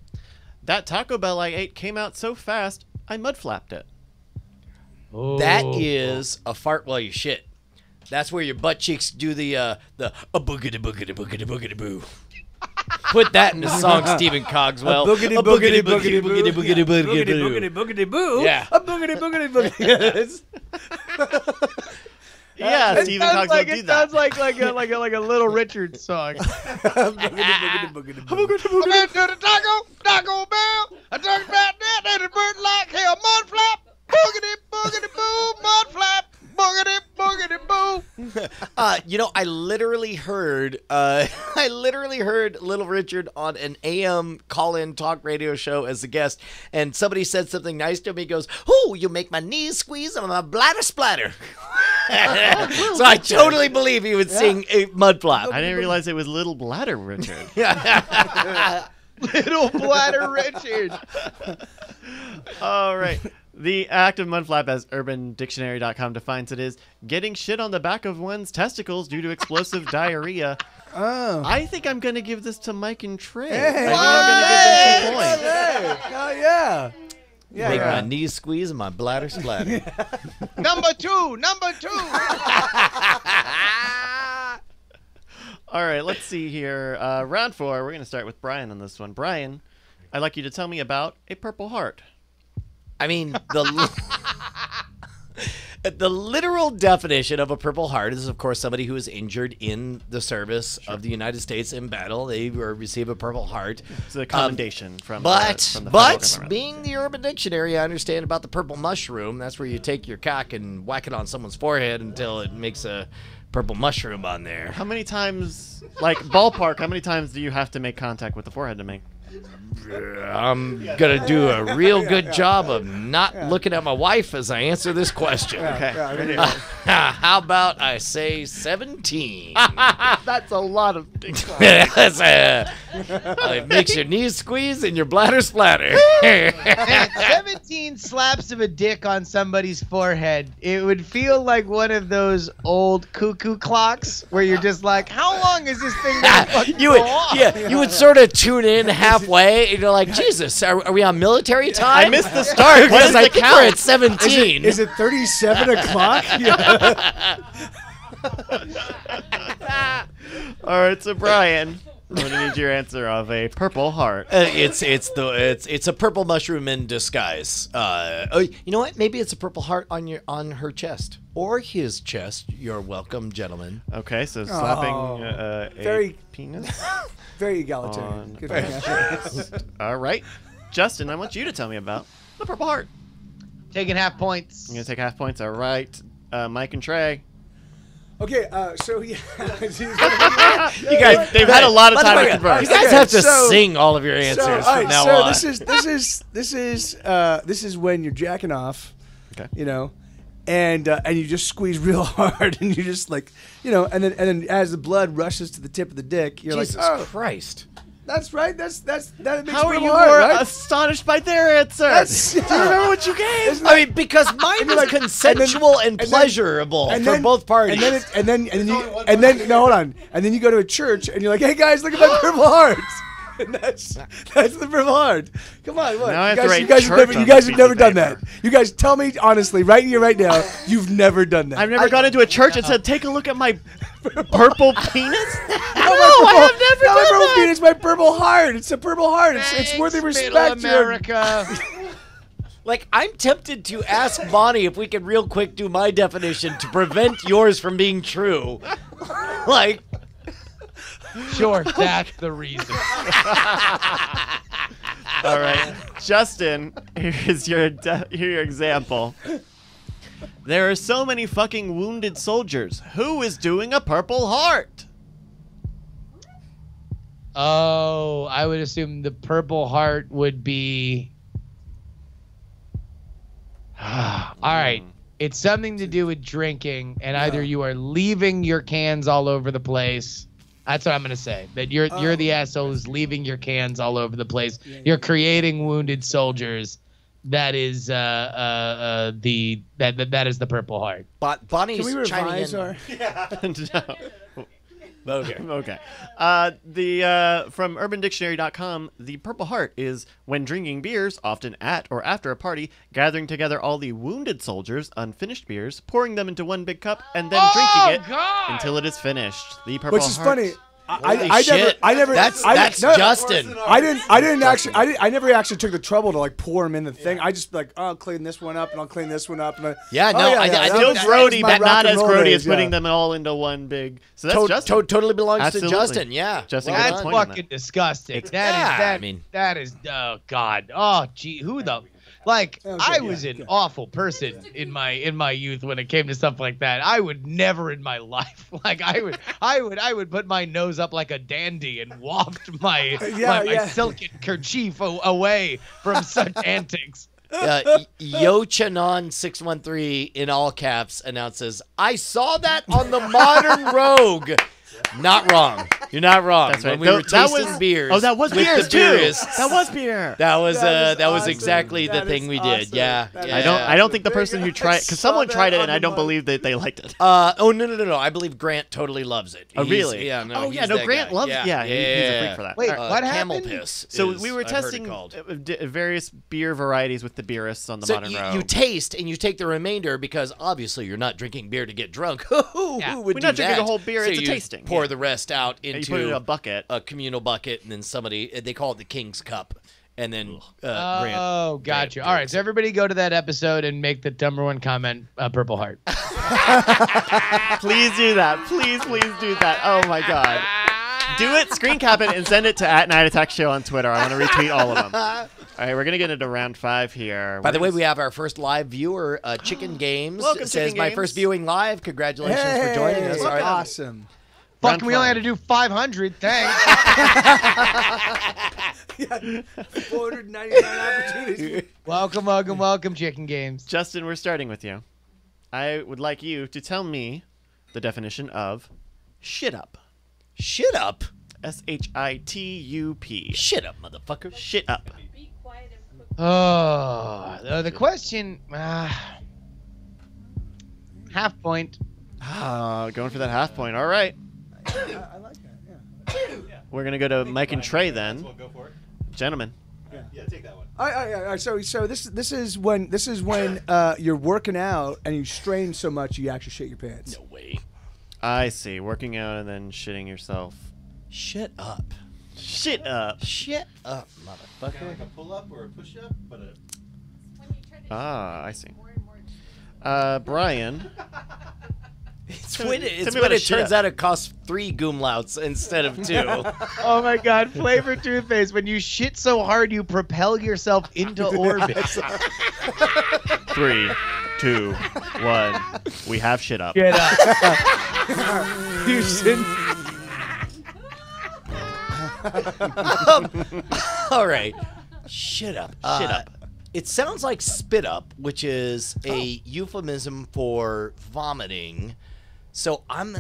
[SPEAKER 1] That Taco Bell I ate came out so fast, I mud flapped it.
[SPEAKER 6] Oh.
[SPEAKER 9] That is a fart while you shit. That's where your butt cheeks do the a boogity boogity boogity boogity boo. Put that in the song, Stephen Cogswell.
[SPEAKER 7] A boogity boogity boogity boogity boogity boogity boogity boo.
[SPEAKER 9] Yeah.
[SPEAKER 7] A boogity boogity boogity.
[SPEAKER 1] Yeah, Stephen Cogswell do that.
[SPEAKER 6] It sounds like a Little Richard song.
[SPEAKER 7] Boogity boogity boogity boo.
[SPEAKER 6] I went to the Taco Bell. I talked about that and it burnt like hell. Mud flap. Boogity boogity boo. Mud flap. Boogity boogity boo.
[SPEAKER 9] I literally heard Little Richard on an AM call-in talk radio show as a guest, and somebody said something nice to him. He goes, "Ooh, you make my knees squeeze and my bladder splatter." So I totally believe he would sing a mud flap.
[SPEAKER 1] I didn't realize it was Little Bladder Richard.
[SPEAKER 6] Little Bladder Richard.
[SPEAKER 1] All right. The act of mud flap, as UrbanDictionary.com defines it, is getting shit on the back of one's testicles due to explosive diarrhea.
[SPEAKER 7] Oh.
[SPEAKER 1] I think I'm going to give this to Mike and Trey.
[SPEAKER 7] Hey.
[SPEAKER 1] I think I'm going to give them 2 points.
[SPEAKER 7] Oh yeah.
[SPEAKER 9] Make my knees squeeze and my bladder splatter.
[SPEAKER 6] Number two.
[SPEAKER 1] All right, let's see here. Round 4, we're going to start with Brian on this one. Brian, I'd like you to tell me about a Purple Heart.
[SPEAKER 9] I mean, the literal definition of a Purple Heart is, of course, somebody who is injured in the service of the United States in battle. They receive a Purple Heart.
[SPEAKER 1] It's a commendation from the federal
[SPEAKER 9] But
[SPEAKER 1] government.
[SPEAKER 9] being the Urban Dictionary, I understand about the purple mushroom. That's where you take your cock and whack it on someone's forehead until it makes a purple mushroom on there.
[SPEAKER 1] How many times, like ballpark, how many times do you have to make contact with the forehead to make?
[SPEAKER 9] I'm going to do a real good job of not looking at my wife as I answer this question.
[SPEAKER 1] Okay.
[SPEAKER 9] How about I say 17?
[SPEAKER 1] That's a lot of dick.
[SPEAKER 9] It makes your knees squeeze and your bladder splatter.
[SPEAKER 6] Man, 17 slaps of a dick on somebody's forehead. It would feel like one of those old cuckoo clocks where you're just like, how long is this thing going to fucking go on?
[SPEAKER 9] Yeah, you would sort of tune in halfway and you're like, Jesus, are we on military time?
[SPEAKER 1] I missed the start.
[SPEAKER 9] Because I think we're at 17.
[SPEAKER 7] Is it 37 o'clock?
[SPEAKER 1] All right, so Brian, I'm gonna need your answer of a purple heart.
[SPEAKER 9] It's a purple mushroom in disguise.
[SPEAKER 5] You know what? Maybe it's a purple heart on her chest.
[SPEAKER 9] Or his chest. You're welcome, gentlemen.
[SPEAKER 1] Okay, so slapping a penis.
[SPEAKER 7] Very egalitarian. Good for you.
[SPEAKER 1] All right, Justin, I want you to tell me about the purple heart.
[SPEAKER 6] Taking half points.
[SPEAKER 1] I'm gonna take half points. All right, Mike and Trey.
[SPEAKER 7] Okay, so yeah.
[SPEAKER 1] You guys, they've had a lot of time to converse.
[SPEAKER 9] You guys have to sing all of your answers from now on.
[SPEAKER 7] This is when you're jacking off.
[SPEAKER 1] Okay.
[SPEAKER 7] You know, and you just squeeze real hard, and you just like, you know, and then as the blood rushes to the tip of the dick, you're
[SPEAKER 9] Jesus
[SPEAKER 7] like, oh,
[SPEAKER 9] Christ.
[SPEAKER 7] That's right. That makes
[SPEAKER 1] How are
[SPEAKER 7] purple
[SPEAKER 1] you
[SPEAKER 7] heart,
[SPEAKER 1] more
[SPEAKER 7] right?
[SPEAKER 1] astonished by their answer? Do you remember what you gave?
[SPEAKER 9] I mean, because mine was
[SPEAKER 7] like-
[SPEAKER 9] consensual and pleasurable for both parties.
[SPEAKER 7] And then no, hold on. And then you go to a church and you're like, hey guys, look at my purple heart. And that's the purple heart. Come on, what?
[SPEAKER 1] Now I have to
[SPEAKER 7] You
[SPEAKER 1] write
[SPEAKER 7] guys
[SPEAKER 1] church
[SPEAKER 7] have
[SPEAKER 1] on
[SPEAKER 7] never
[SPEAKER 1] this
[SPEAKER 7] done
[SPEAKER 1] piece of
[SPEAKER 7] that.
[SPEAKER 1] paper.
[SPEAKER 7] You guys tell me honestly, right here, right now, you've never done that.
[SPEAKER 1] I've never gone into a church and said, "Take a look at my purple penis."
[SPEAKER 7] I have never done that. Penis, my purple heart. It's a purple heart. It's worthy of respect.
[SPEAKER 6] America.
[SPEAKER 9] Like, I'm tempted to ask Bonnie if we can real quick do my definition to prevent yours from being true. Like,
[SPEAKER 6] Sure, that's the reason.
[SPEAKER 1] All right, Justin, here's your example. There are so many fucking wounded soldiers. Who is doing a purple heart?
[SPEAKER 6] Oh, I would assume the purple heart would be... All right. It's something to do with drinking, and either you are leaving your cans all over the place. That's what I'm gonna say. That you're the asshole who's leaving your cans all over the place. You're creating wounded soldiers. That is that is the purple heart.
[SPEAKER 5] Bonnie's
[SPEAKER 7] Can we
[SPEAKER 5] chiming
[SPEAKER 7] revise
[SPEAKER 5] in.
[SPEAKER 7] our...
[SPEAKER 1] No. Okay. From UrbanDictionary.com, the purple heart is when drinking beers, often at or after a party, gathering together all the wounded soldiers' unfinished beers, pouring them into one big cup, and then drinking it until it is finished. The purple
[SPEAKER 7] Which is
[SPEAKER 1] heart.
[SPEAKER 7] funny.
[SPEAKER 9] shit.
[SPEAKER 7] I never.
[SPEAKER 9] That's
[SPEAKER 7] no,
[SPEAKER 9] Justin.
[SPEAKER 7] I never actually took the trouble to like pour them in the thing. I just like, oh, I'll clean this one up and I'll clean this one up. And
[SPEAKER 9] Yeah, no,
[SPEAKER 1] I still
[SPEAKER 7] that's
[SPEAKER 1] grody,
[SPEAKER 7] my
[SPEAKER 1] but not
[SPEAKER 7] rock and
[SPEAKER 1] as
[SPEAKER 7] roll
[SPEAKER 1] grody
[SPEAKER 7] days,
[SPEAKER 1] as putting them all into one big. So that's Justin.
[SPEAKER 9] Totally belongs
[SPEAKER 1] Absolutely.
[SPEAKER 9] to Justin. Yeah.
[SPEAKER 1] Justin,
[SPEAKER 9] Well
[SPEAKER 1] good
[SPEAKER 6] That's
[SPEAKER 1] point on
[SPEAKER 6] fucking
[SPEAKER 1] that.
[SPEAKER 6] disgusting.
[SPEAKER 9] Yeah,
[SPEAKER 6] That is oh god. Oh gee, who the like I was an awful person in my youth when it came to stuff like that. I would never in my life like I would put my nose up like a dandy and waft my silken kerchief away from such antics.
[SPEAKER 9] Yochanon613 in all caps announces, "I saw that on the Modern Rogue." Not wrong. You're not wrong.
[SPEAKER 1] That's right.
[SPEAKER 9] When we were tasting beers.
[SPEAKER 1] Oh, that was
[SPEAKER 9] with
[SPEAKER 1] beers
[SPEAKER 9] the
[SPEAKER 1] too.
[SPEAKER 9] beerists.
[SPEAKER 1] That was beer.
[SPEAKER 9] That was
[SPEAKER 7] awesome.
[SPEAKER 9] exactly the
[SPEAKER 7] That
[SPEAKER 9] thing
[SPEAKER 7] is
[SPEAKER 9] we did.
[SPEAKER 7] awesome.
[SPEAKER 9] Yeah.
[SPEAKER 7] That is
[SPEAKER 1] I don't think the person who tried, because someone tried it and I don't believe that they liked it.
[SPEAKER 9] Oh no! I believe Grant totally loves it.
[SPEAKER 1] Oh, really?
[SPEAKER 9] Yeah. No.
[SPEAKER 1] Oh, yeah.
[SPEAKER 9] he's
[SPEAKER 1] No,
[SPEAKER 9] that
[SPEAKER 1] Grant
[SPEAKER 9] guy.
[SPEAKER 1] loves. Yeah, he's a freak for that.
[SPEAKER 6] Wait,
[SPEAKER 1] All right.
[SPEAKER 6] what
[SPEAKER 9] Camel
[SPEAKER 6] happened?
[SPEAKER 9] piss.
[SPEAKER 1] So
[SPEAKER 9] is,
[SPEAKER 1] we were
[SPEAKER 9] I've heard it
[SPEAKER 1] testing
[SPEAKER 9] called.
[SPEAKER 1] various beer varieties with the beerists on the
[SPEAKER 9] So
[SPEAKER 1] Modern Rogue.
[SPEAKER 9] you taste and you take the remainder because obviously you're not drinking beer to get drunk. Who would
[SPEAKER 1] We're
[SPEAKER 9] do
[SPEAKER 1] not drinking
[SPEAKER 9] that?
[SPEAKER 1] a whole beer,
[SPEAKER 9] So
[SPEAKER 1] it's a
[SPEAKER 9] you
[SPEAKER 1] tasting.
[SPEAKER 9] Pour
[SPEAKER 1] Yeah.
[SPEAKER 9] the rest out
[SPEAKER 1] And
[SPEAKER 9] into
[SPEAKER 1] you put it in a bucket.
[SPEAKER 9] a communal bucket, and then they call it the King's Cup, and then Grant.
[SPEAKER 6] Oh, gotcha. All right, so everybody go to that episode and make the number one comment Purple Heart.
[SPEAKER 1] Please do that. Please do that. Oh my god. Do it, screen cap it, and send it to @NightAttackShow on Twitter. I want to retweet all of them. All right, we're going to get into round 5 here.
[SPEAKER 9] By the way, we have our first live viewer, Chicken Games.
[SPEAKER 1] Welcome,
[SPEAKER 9] says,
[SPEAKER 1] Chicken
[SPEAKER 9] my
[SPEAKER 1] Games.
[SPEAKER 9] first viewing live. Congratulations for joining us. All right.
[SPEAKER 7] Awesome.
[SPEAKER 6] Fuck, we only had to do 500. Thanks.
[SPEAKER 7] 499 opportunities.
[SPEAKER 6] Welcome, Chicken Games.
[SPEAKER 1] Justin, we're starting with you. I would like you to tell me the definition of shit up.
[SPEAKER 9] Shit up?
[SPEAKER 1] SHITUP.
[SPEAKER 9] Shit up, motherfucker.
[SPEAKER 1] Shit up.
[SPEAKER 6] Oh, the question. Half point.
[SPEAKER 1] Going for that half point. All right.
[SPEAKER 7] I like that. Yeah.
[SPEAKER 1] We're going to go to Mike and Trey then.
[SPEAKER 10] Go for it.
[SPEAKER 1] Gentlemen.
[SPEAKER 10] Yeah, take that one.
[SPEAKER 7] All right. So this is when you're working out and you strain so much you actually shit your pants.
[SPEAKER 9] No way.
[SPEAKER 1] I see. Working out and then shitting yourself.
[SPEAKER 9] Shit up.
[SPEAKER 1] Shit up.
[SPEAKER 9] Shit up, motherfucker.
[SPEAKER 10] Kind of like a pull-up or a push-up, but a...
[SPEAKER 1] I see. Brian.
[SPEAKER 9] It's when it turns out it costs 3 goomlouts instead of 2.
[SPEAKER 6] Oh my God, flavor toothpaste. When you shit so hard, you propel yourself into orbit.
[SPEAKER 1] 3, 2, 1. We have shit up.
[SPEAKER 6] Get up.
[SPEAKER 7] Houston.
[SPEAKER 9] All right. Shit up.
[SPEAKER 1] Shit up.
[SPEAKER 9] It sounds like spit up, which is a euphemism for vomiting. So I'm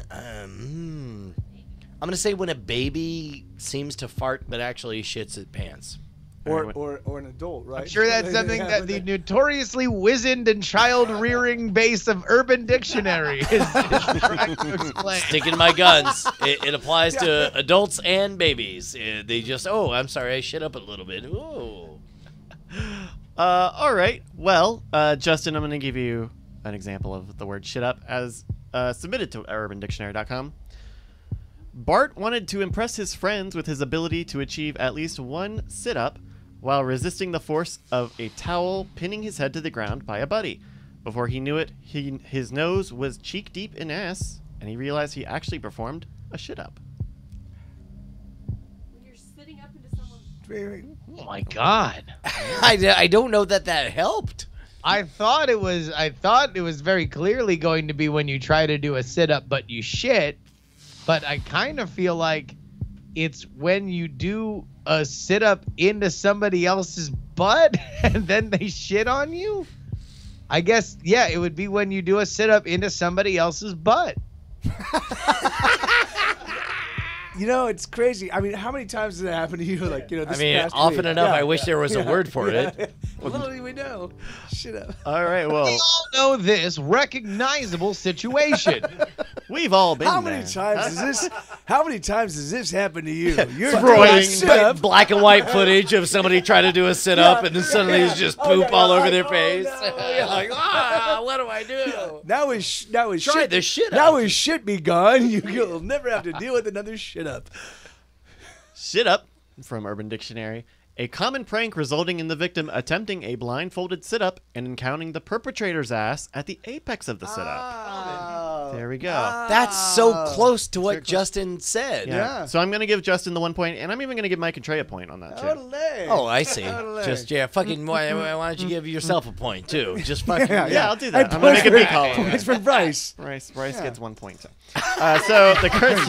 [SPEAKER 9] gonna say when a baby seems to fart but actually shits its pants.
[SPEAKER 7] Or an adult, right?
[SPEAKER 6] I'm sure that's something that the notoriously wizened and child-rearing base of Urban Dictionary is trying to explain.
[SPEAKER 9] Sticking to my guns. It applies to adults and babies. They just, I'm sorry, I shit up a little bit. Ooh.
[SPEAKER 1] All right. Well, Justin, I'm going to give you an example of the word shit up as submitted to UrbanDictionary.com. Bart wanted to impress his friends with his ability to achieve at least one sit-up while resisting the force of a towel pinning his head to the ground by a buddy. Before he knew it, his nose was cheek-deep in ass, and he realized he actually performed a shit-up.
[SPEAKER 8] When you're sitting up into someone's...
[SPEAKER 6] Oh my God.
[SPEAKER 9] I don't know that helped.
[SPEAKER 6] I thought it was very clearly going to be when you try to do a sit-up but you shit, but I kind of feel like it's when you do a sit-up into somebody else's butt and then they shit on you. I guess, yeah, it would be when you do a sit-up into somebody else's butt.
[SPEAKER 7] You know, it's crazy. I mean, how many times did it happen to you? Like, this past
[SPEAKER 9] often
[SPEAKER 7] week?
[SPEAKER 9] enough.
[SPEAKER 7] Yeah.
[SPEAKER 9] I wish there was a word for it.
[SPEAKER 7] Little do we know. Shit up.
[SPEAKER 1] All right, well,
[SPEAKER 6] We all know this recognizable situation.
[SPEAKER 1] we've all been
[SPEAKER 7] How
[SPEAKER 1] there.
[SPEAKER 7] many times does this happen to you? You're
[SPEAKER 1] Throwing
[SPEAKER 7] doing a sit-up.
[SPEAKER 9] Black and white footage of somebody trying to do a sit up and then suddenly there's just poop all over their face.
[SPEAKER 7] no.
[SPEAKER 9] You're like, what do I do?
[SPEAKER 7] Now is
[SPEAKER 9] Try
[SPEAKER 7] shit.
[SPEAKER 9] the shit
[SPEAKER 7] Now
[SPEAKER 9] up.
[SPEAKER 7] his shit be gone. You'll never have to deal with another shit up.
[SPEAKER 1] Shit up, from Urban Dictionary, a common prank resulting in the victim attempting a blindfolded sit-up and encountering the perpetrator's ass at the apex of the sit-up. There we go.
[SPEAKER 9] That's so close to what Justin said.
[SPEAKER 7] Yeah.
[SPEAKER 1] So I'm going to give Justin the 1 point, and I'm even going to give Mike and Trey a point on that, too.
[SPEAKER 9] Oh, I see.
[SPEAKER 7] Totally.
[SPEAKER 9] Just, fucking, why don't you give yourself a point, too? Just fucking,
[SPEAKER 1] Yeah, I'll do that. I'm going to make a big call.
[SPEAKER 7] Points for Bryce.
[SPEAKER 1] Bryce gets 1 point. So the current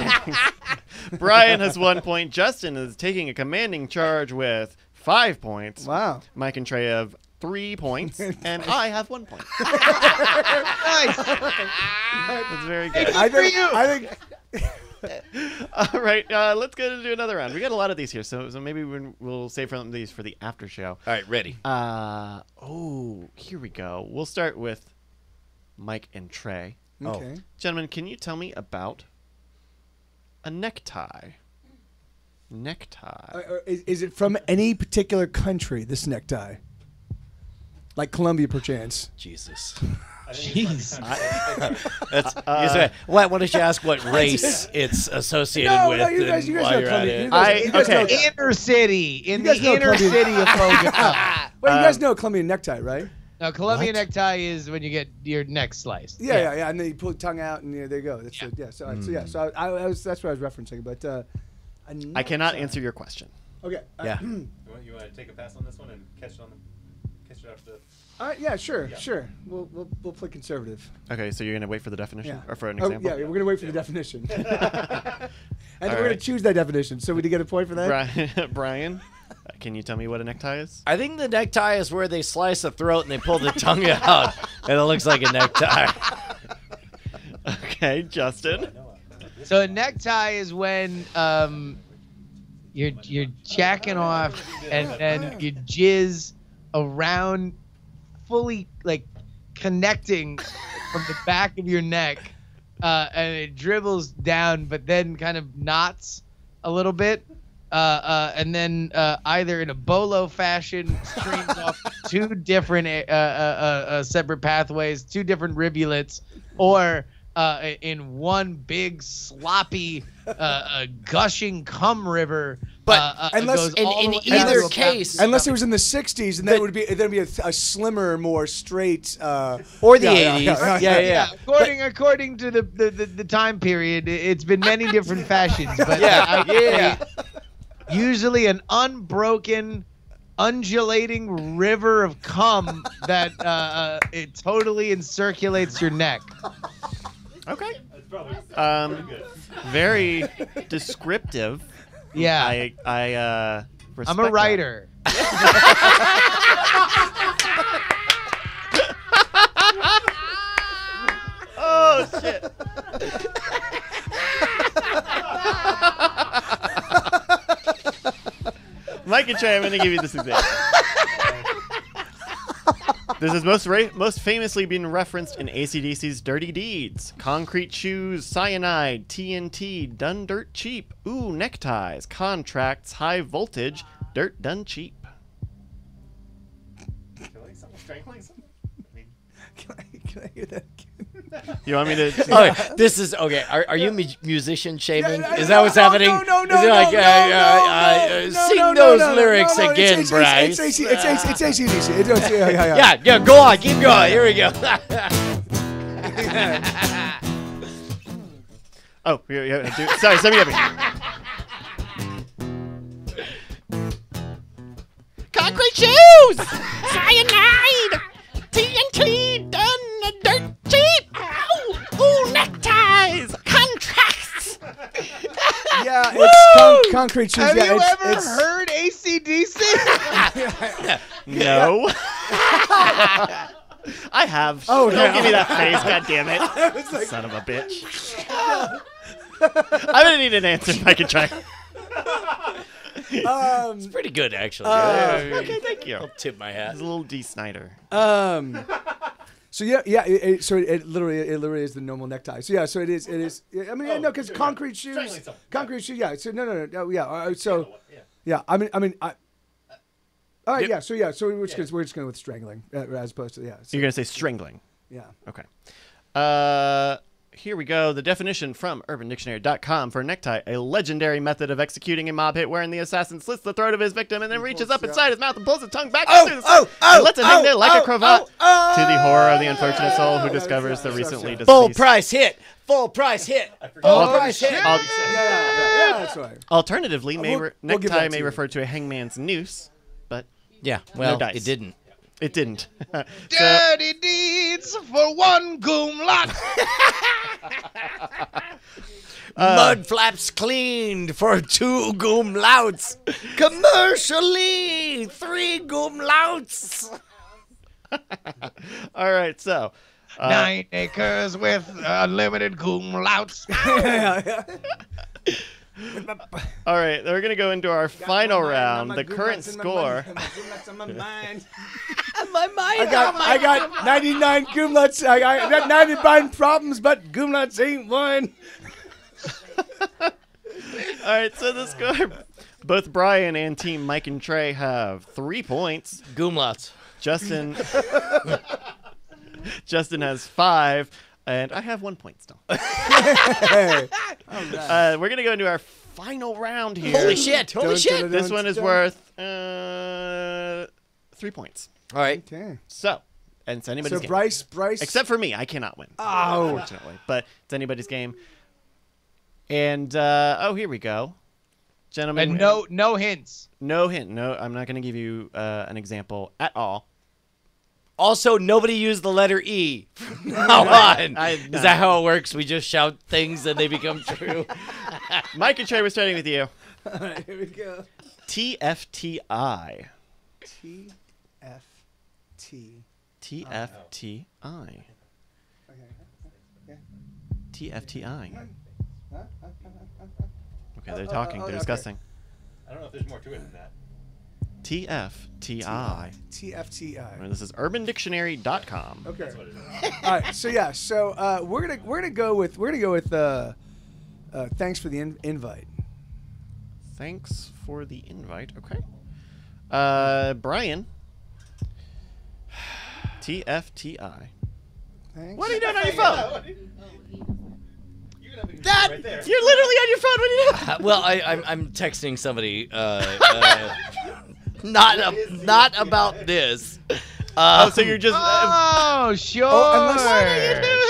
[SPEAKER 1] Brian has 1 point. Justin is taking a commanding charge with 5 points.
[SPEAKER 7] Wow.
[SPEAKER 1] Mike and Trey have 3 points, and I have 1 point.
[SPEAKER 6] Nice.
[SPEAKER 1] That's very good.
[SPEAKER 7] I think
[SPEAKER 1] All right, let's go into another round. We got a lot of these here, so maybe we'll save some of these for the after show.
[SPEAKER 9] All right, ready.
[SPEAKER 1] Here we go. We'll start with Mike and Trey.
[SPEAKER 7] Okay.
[SPEAKER 1] Gentlemen, can you tell me about a necktie? Necktie.
[SPEAKER 7] Is it from any particular country, this necktie? Like Colombia, perchance?
[SPEAKER 9] Jesus.
[SPEAKER 6] Jeez.
[SPEAKER 9] Why don't you ask what race it's associated with?
[SPEAKER 7] You guys
[SPEAKER 9] while
[SPEAKER 7] know
[SPEAKER 9] you're at
[SPEAKER 7] Colombia.
[SPEAKER 9] it?
[SPEAKER 6] Inner city. In
[SPEAKER 7] You
[SPEAKER 6] the
[SPEAKER 7] guys know
[SPEAKER 6] inner
[SPEAKER 7] Colombia-
[SPEAKER 6] city of Bogota.
[SPEAKER 7] Well, you guys know a Colombian necktie, right?
[SPEAKER 6] Now, Colombian necktie is when you get your neck sliced.
[SPEAKER 7] Yeah. And then you pull the tongue out, and there you go. That's So that's what I was referencing. But
[SPEAKER 1] I cannot answer your question.
[SPEAKER 7] Okay.
[SPEAKER 9] Yeah.
[SPEAKER 10] You want to take a pass on this one and catch it after the...
[SPEAKER 7] Yeah, sure. We'll play conservative.
[SPEAKER 1] Okay, so you're gonna wait for the definition,
[SPEAKER 7] Yeah.
[SPEAKER 1] or for an example?
[SPEAKER 7] Yeah, we're gonna wait for the definition, and we're gonna
[SPEAKER 1] right.
[SPEAKER 7] choose that definition. So we did get a point for that.
[SPEAKER 1] Brian, can you tell me what a necktie is?
[SPEAKER 9] I think the necktie is where they slice the throat and they pull the tongue out, and it looks like a necktie.
[SPEAKER 1] Okay, Justin.
[SPEAKER 6] So a necktie is when you're jacking off and you jizz around, fully like connecting from the back of your neck, and it dribbles down, but then kind of knots a little bit, and then either in a bolo fashion streams off two different separate pathways, two different rivulets, or in one big sloppy gushing cum river.
[SPEAKER 9] But
[SPEAKER 7] unless
[SPEAKER 9] in either case,
[SPEAKER 7] unless it was in the '60s, and then it would be a slimmer, more straight,
[SPEAKER 9] or the '80s. Yeah.
[SPEAKER 6] According to the time period, it's been many different fashions. But usually an unbroken, undulating river of cum that it totally encirculates your neck.
[SPEAKER 1] Okay.
[SPEAKER 10] That's probably pretty good.
[SPEAKER 1] Very descriptive.
[SPEAKER 6] Yeah.
[SPEAKER 1] I respect
[SPEAKER 6] I'm a writer.
[SPEAKER 1] Oh shit. Mike and Trey, I'm going to give you this example. This is most famously been referenced in AC/DC's Dirty Deeds. Concrete shoes, cyanide, TNT, done dirt cheap. Ooh, neckties, contracts, high voltage, dirt done cheap.
[SPEAKER 10] Killing someone, strangling someone?
[SPEAKER 7] Can I hear that again?
[SPEAKER 1] You want me to?
[SPEAKER 9] Okay, this is okay. Are you musician shaming? Is that what's happening?
[SPEAKER 7] No,
[SPEAKER 9] Is it like, sing those lyrics again, Bryce.
[SPEAKER 7] It's AC/DC.
[SPEAKER 9] Yeah, go on, keep going. Here we go.
[SPEAKER 1] Oh, yeah, sorry, send me over.
[SPEAKER 9] Concrete shoes, cyanide, TNT, done dirt cheap. Ooh, neckties, contracts.
[SPEAKER 7] Yeah, it's concrete shoes.
[SPEAKER 6] Have
[SPEAKER 7] Yeah,
[SPEAKER 6] you ever
[SPEAKER 7] it's
[SPEAKER 6] heard AC/DC?
[SPEAKER 1] No. I have.
[SPEAKER 7] Oh,
[SPEAKER 1] don't
[SPEAKER 7] no.
[SPEAKER 1] give me that face, god damn it. Son of a bitch. I'm gonna need an answer if I can try.
[SPEAKER 9] It's pretty good, actually.
[SPEAKER 1] Okay, thank you.
[SPEAKER 9] I'll tip my hat.
[SPEAKER 1] It's a little D. Snyder.
[SPEAKER 7] So it literally is the normal necktie. So so it is. I mean, no, because concrete shoes. Yeah. So no. Yeah. Yeah. I mean. All right. Yeah. So we're just going with strangling as opposed to So,
[SPEAKER 1] You're gonna say strangling.
[SPEAKER 7] Yeah.
[SPEAKER 1] Okay. Here we go. The definition from UrbanDictionary.com for a necktie: a legendary method of executing a mob hit wherein the assassin slits the throat of his victim and then reaches up inside his mouth and pulls his tongue back through the side and lets it hang there like a cravat. To the horror of the unfortunate soul who discovers the recently deceased.
[SPEAKER 9] Full price hit. Full price hit. Full price hit.
[SPEAKER 7] Yeah, that's right.
[SPEAKER 1] Alternatively,
[SPEAKER 7] we'll give
[SPEAKER 1] necktie
[SPEAKER 7] that to
[SPEAKER 1] may
[SPEAKER 7] you.
[SPEAKER 1] refer to a hangman's noose, but
[SPEAKER 9] Yeah, well,
[SPEAKER 1] dice.
[SPEAKER 9] it didn't.
[SPEAKER 1] it didn't.
[SPEAKER 6] Dirty deeds for one goom lot.
[SPEAKER 9] Mud flaps cleaned for 2 goom louts. Commercially, 3 goom louts.
[SPEAKER 1] All right, so
[SPEAKER 6] 9 acres with unlimited goom louts.
[SPEAKER 1] all right, we're gonna go into our final round. The current score.
[SPEAKER 7] I got 99 goomlets. I got 99 problems, but goomlets ain't one.
[SPEAKER 1] All right, so the score. Both Brian and Team Mike and Trey have 3 points.
[SPEAKER 9] Goom louts.
[SPEAKER 1] Justin has 5, and I have 1 point still.
[SPEAKER 7] Hey.
[SPEAKER 1] We're gonna go into our final round here.
[SPEAKER 9] Holy shit. Holy shit.
[SPEAKER 1] This one is worth 3 points.
[SPEAKER 9] All right.
[SPEAKER 7] Okay.
[SPEAKER 1] So, and it's anybody's
[SPEAKER 7] So
[SPEAKER 1] game.
[SPEAKER 7] Bryce.
[SPEAKER 1] Except for me, I cannot win.
[SPEAKER 7] Oh.
[SPEAKER 1] Unfortunately, but it's anybody's game. And here we go. Gentlemen.
[SPEAKER 6] And no hints.
[SPEAKER 1] No hint. No, I'm not going to give you an example at all.
[SPEAKER 9] Also, nobody used the letter E from now on. Is that how it works? We just shout things and they become true?
[SPEAKER 1] Mike and Trey, we're starting with you.
[SPEAKER 7] All right, here we go.
[SPEAKER 1] TFTI.
[SPEAKER 7] TFT.
[SPEAKER 1] TFTI. TFTI. Okay, they're talking. They're discussing.
[SPEAKER 10] I don't know if there's more to it than that.
[SPEAKER 1] TFTI.
[SPEAKER 7] TFTI.
[SPEAKER 1] This is UrbanDictionary.com.
[SPEAKER 7] Okay. All right. So yeah. So we're gonna go with thanks for the invite.
[SPEAKER 1] Thanks for the invite. Okay. Brian. TFTI.
[SPEAKER 7] Thanks.
[SPEAKER 1] What are you doing on your phone?
[SPEAKER 10] That
[SPEAKER 1] You're literally on your phone. What are you doing?
[SPEAKER 9] Well, I'm texting somebody. Not about this.
[SPEAKER 1] So you're just.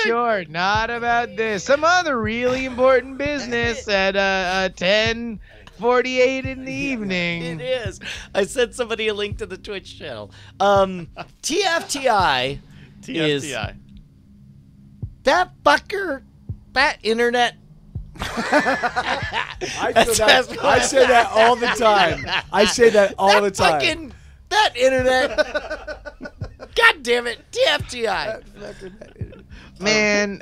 [SPEAKER 6] Sure. Not about this. Some other really important business at 10:48 in the evening.
[SPEAKER 9] It is. I sent somebody a link to the Twitch channel. TFTI is that fucker, that internet.
[SPEAKER 7] I say that all the time. I say that all the time.
[SPEAKER 9] Fucking that internet. God damn it, TFTI.
[SPEAKER 6] Man,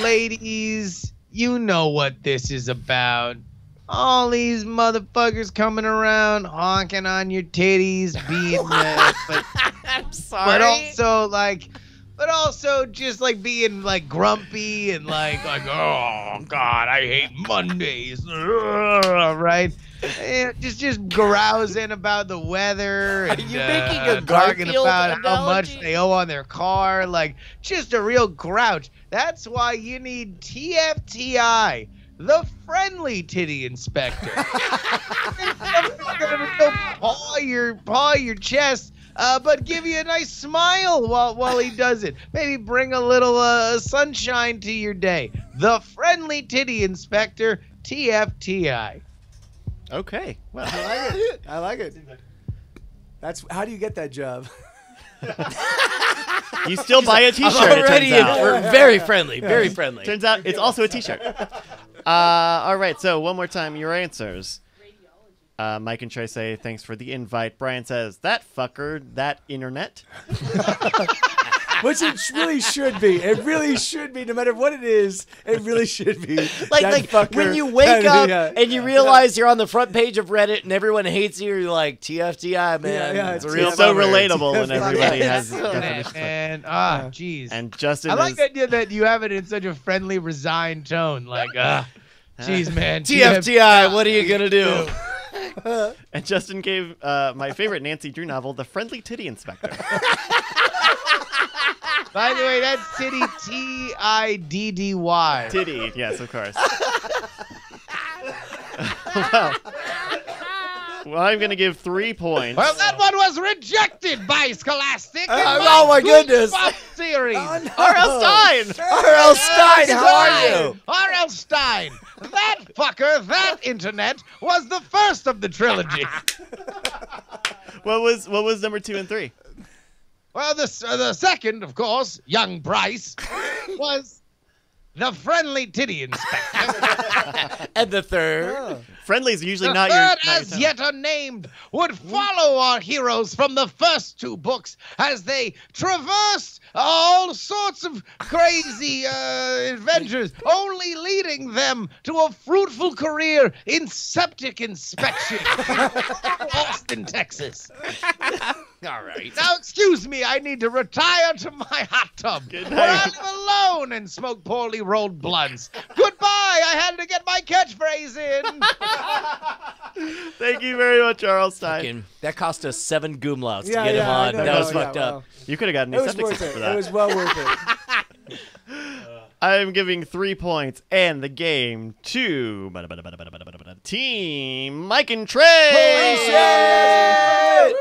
[SPEAKER 6] ladies, you know what this is about. All these motherfuckers coming around honking on your titties, being
[SPEAKER 9] I'm sorry.
[SPEAKER 6] but also just like being like grumpy and like oh God, I hate Mondays, right? And just grousing about the weather and
[SPEAKER 9] Are you making a
[SPEAKER 6] talking
[SPEAKER 9] Garfield
[SPEAKER 6] about how
[SPEAKER 9] analogy?
[SPEAKER 6] much they owe on their car, like just a real grouch. That's why you need TFTI. The friendly titty inspector. He'll paw your chest, but give you a nice smile while he does it. Maybe bring a little sunshine to your day. The friendly titty inspector, TFTI.
[SPEAKER 1] Okay. Well,
[SPEAKER 7] I like it. That's how do you get that job?
[SPEAKER 1] You still buy a T-shirt.
[SPEAKER 9] Already,
[SPEAKER 1] it turns out.
[SPEAKER 9] we're very friendly. Very friendly.
[SPEAKER 1] Turns out it's also a T-shirt. All right. So one more time, your answers. Mike and Trey say thanks for the invite. Brian says that fucker, that internet.
[SPEAKER 7] Which it really should be. It really should be. No matter what it is, it really should be.
[SPEAKER 9] Like when you wake up and you realize you're on the front page of Reddit and everyone hates you, you're like, TFTI, man.
[SPEAKER 7] Yeah,
[SPEAKER 1] it's real so relatable when everybody has
[SPEAKER 6] definitions. And jeez.
[SPEAKER 1] And Justin
[SPEAKER 6] I like the idea that you have it in such a friendly, resigned tone. Like, jeez, man.
[SPEAKER 9] TFTI, what are you gonna do?
[SPEAKER 1] And Justin gave my favorite Nancy Drew novel, The Friendly Titty Inspector.
[SPEAKER 6] By the way, that's titty, TIDDY.
[SPEAKER 1] Titty, yes, of course. Well, I'm going to give 3 points.
[SPEAKER 6] Well, that one was rejected by Scholastic.
[SPEAKER 9] Oh, my goodness.
[SPEAKER 6] Series.
[SPEAKER 1] R.L. Stein.
[SPEAKER 9] R.L. Stein, how are you?
[SPEAKER 6] R.L. Stein. That fucker, that internet, was the first of the trilogy.
[SPEAKER 1] What was number 2 and 3?
[SPEAKER 6] Well, the second, of course, young Bryce, was the friendly titty inspector.
[SPEAKER 9] And the third?
[SPEAKER 1] Friendly's usually
[SPEAKER 6] the
[SPEAKER 1] not
[SPEAKER 6] third,
[SPEAKER 1] your...
[SPEAKER 6] as yet unnamed, would follow our heroes from the first 2 books as they traversed all sorts of crazy adventures, only leading them to a fruitful career in septic inspection in Austin, Texas.
[SPEAKER 9] All right.
[SPEAKER 6] Now, excuse me, I need to retire to my hot tub where I live alone and smoke poorly rolled blunts. Goodbye. I had to get my catchphrase in.
[SPEAKER 1] Thank you very much, Charles Stein.
[SPEAKER 9] That cost us 7 goomlaus to
[SPEAKER 7] Yeah,
[SPEAKER 9] get him
[SPEAKER 7] yeah, I
[SPEAKER 9] on.
[SPEAKER 7] know,
[SPEAKER 9] That was
[SPEAKER 7] yeah,
[SPEAKER 9] fucked
[SPEAKER 7] well,
[SPEAKER 9] up.
[SPEAKER 1] You could have gotten
[SPEAKER 7] It
[SPEAKER 1] a
[SPEAKER 7] was
[SPEAKER 1] septic
[SPEAKER 7] worth
[SPEAKER 1] system
[SPEAKER 7] it.
[SPEAKER 1] for that.
[SPEAKER 7] It was well worth it.
[SPEAKER 1] I'm giving 3 points and the game to Team Mike and Trey.
[SPEAKER 7] Holy shit!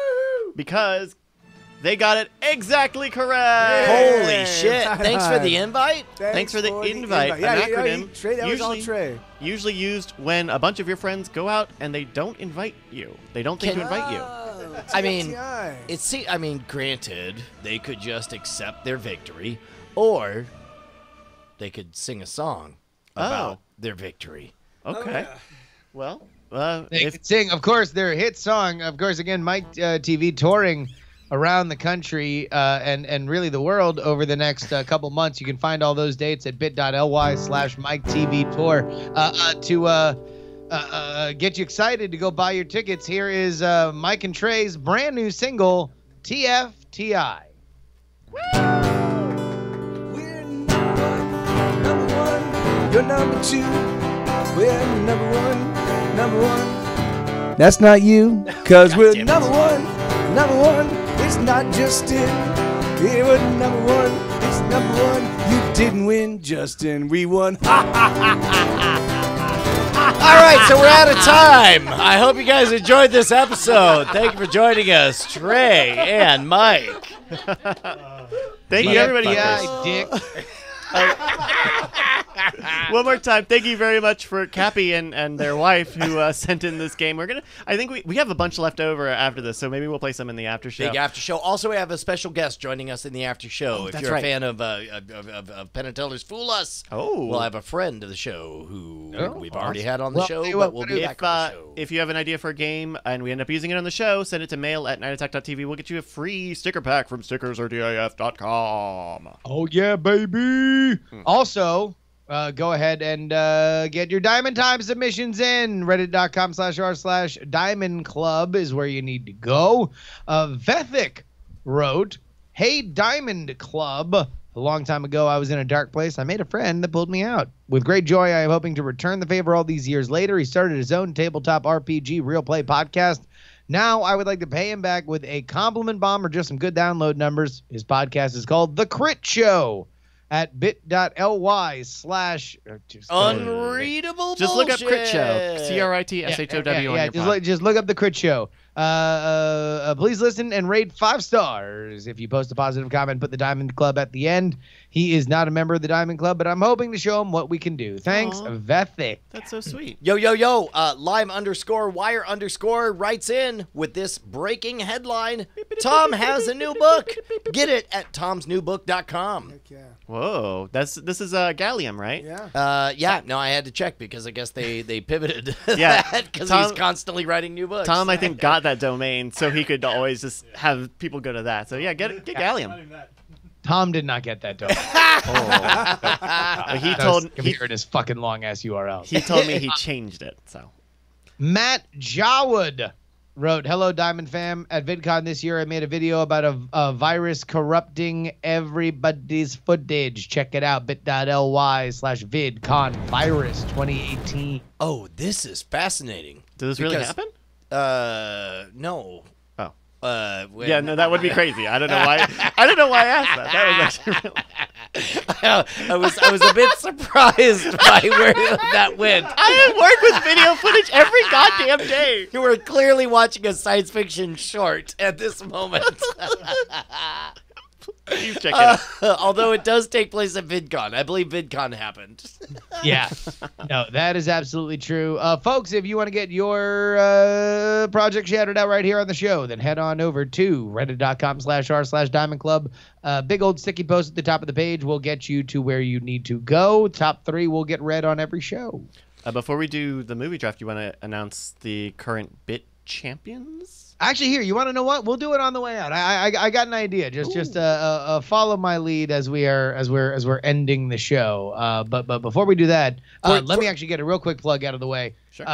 [SPEAKER 1] Because They got it exactly correct.
[SPEAKER 5] Holy shit. Thanks for the invite.
[SPEAKER 1] Thanks for the invite.
[SPEAKER 7] Yeah,
[SPEAKER 1] An acronym
[SPEAKER 7] Trey, that was all Trey.
[SPEAKER 1] Usually used when a bunch of your friends go out and they don't invite you. They don't think to invite you.
[SPEAKER 5] I mean, granted, they could just accept their victory, or they could sing a song about their victory.
[SPEAKER 1] Okay. Well,
[SPEAKER 6] they could sing, of course, their hit song. Of course, again, Mike TV touring around the country and really the world over the next couple months. You can find all those dates at bit.ly/MikeTV tour. To get you excited to go buy your tickets, here is Mike and Trey's brand new single, TFTI.
[SPEAKER 7] We're number one, you're number two. We're number one. That's not you, cause we're number one. It's not just it. Yeah, we're number one. It's number one. You didn't win, Justin. We won.
[SPEAKER 5] All right, so we're out of time. I hope you guys enjoyed this episode. Thank you for joining us, Trey and Mike.
[SPEAKER 1] Thank you, everybody.
[SPEAKER 6] Dick.
[SPEAKER 1] One more time, thank you very much for Cappy and their wife who sent in this game. I think we have a bunch left over after this, so maybe we'll play some in the after show.
[SPEAKER 5] Big after show. Also, we have a special guest joining us in the after show. If you're a fan of Penn and Teller's Fool Us, we'll have a friend of the show who we've already had on the show, but we'll be back on the show.
[SPEAKER 1] If you have an idea for a game and we end up using it on the show, send it to mail@nightattack.tv. We'll get you a free sticker pack from stickersordif.com.
[SPEAKER 6] Oh, yeah, baby. Also, go ahead and get your Diamond Time submissions in. Reddit.com/r/Diamond Club is where you need to go. Vethic wrote, "Hey, Diamond Club. A long time ago, I was in a dark place. I made a friend that pulled me out. With great joy, I am hoping to return the favor all these years later. He started his own tabletop RPG real play podcast. Now I would like to pay him back with a compliment bomb or just some good download numbers. His podcast is called The Crit Show at bit.ly/unreadable.
[SPEAKER 1] Just look up Crit Show. CRITSHOW.
[SPEAKER 6] Yeah, just look up The Crit Show. Please listen and rate 5 stars. If you post a positive comment, put the Diamond Club at the end. He is not a member of the Diamond Club, but I'm hoping to show him what we can do. Thanks, Vethic."
[SPEAKER 1] That's so sweet.
[SPEAKER 5] Yo. Lime_wire_ writes in with this breaking headline. Tom has a new book. Get it at tomsnewbook.com.
[SPEAKER 7] Heck yeah.
[SPEAKER 1] Whoa, this is Gallium, right?
[SPEAKER 7] Yeah.
[SPEAKER 5] No, I had to check because I guess they pivoted
[SPEAKER 1] Yeah,
[SPEAKER 5] because he's constantly writing new books.
[SPEAKER 1] Tom, I think, got that domain so he could always just have people go to that. So yeah, get Gallium.
[SPEAKER 6] Tom did not get that domain.
[SPEAKER 1] He told
[SPEAKER 6] me in his fucking long ass URL.
[SPEAKER 1] He told me he changed it. So
[SPEAKER 6] Matt Jawood wrote, "Hello, Diamond fam. At VidCon this year, I made a video about a virus corrupting everybody's footage. Check it out, bit.ly/VidConVirus 2018.
[SPEAKER 5] Oh, this is fascinating.
[SPEAKER 1] Did this really happen?
[SPEAKER 5] No.
[SPEAKER 1] Yeah, no, that would be crazy. I don't know why. I don't know why I asked that. That was actually really...
[SPEAKER 5] I was a bit surprised by where that went.
[SPEAKER 1] I work with video footage every goddamn day.
[SPEAKER 5] You were clearly watching a science fiction short at this moment.
[SPEAKER 1] Please check it out.
[SPEAKER 5] Although it does take place at VidCon. I believe VidCon happened.
[SPEAKER 6] Yeah. No, that is absolutely true. Folks, if you want to get your project shouted out right here on the show, then head on over to reddit.com/r/Diamond Club. Big old sticky post at the top of the page will get you to where you need to go. Top 3 will get read on every show.
[SPEAKER 1] Before we do the movie draft, you want to announce the current bit champions?
[SPEAKER 6] Actually, here, you want to know what? We'll do it on the way out. I got an idea. Just follow my lead as we're ending the show. But before we do that, let me actually get a real quick plug out of the way.
[SPEAKER 1] Sure.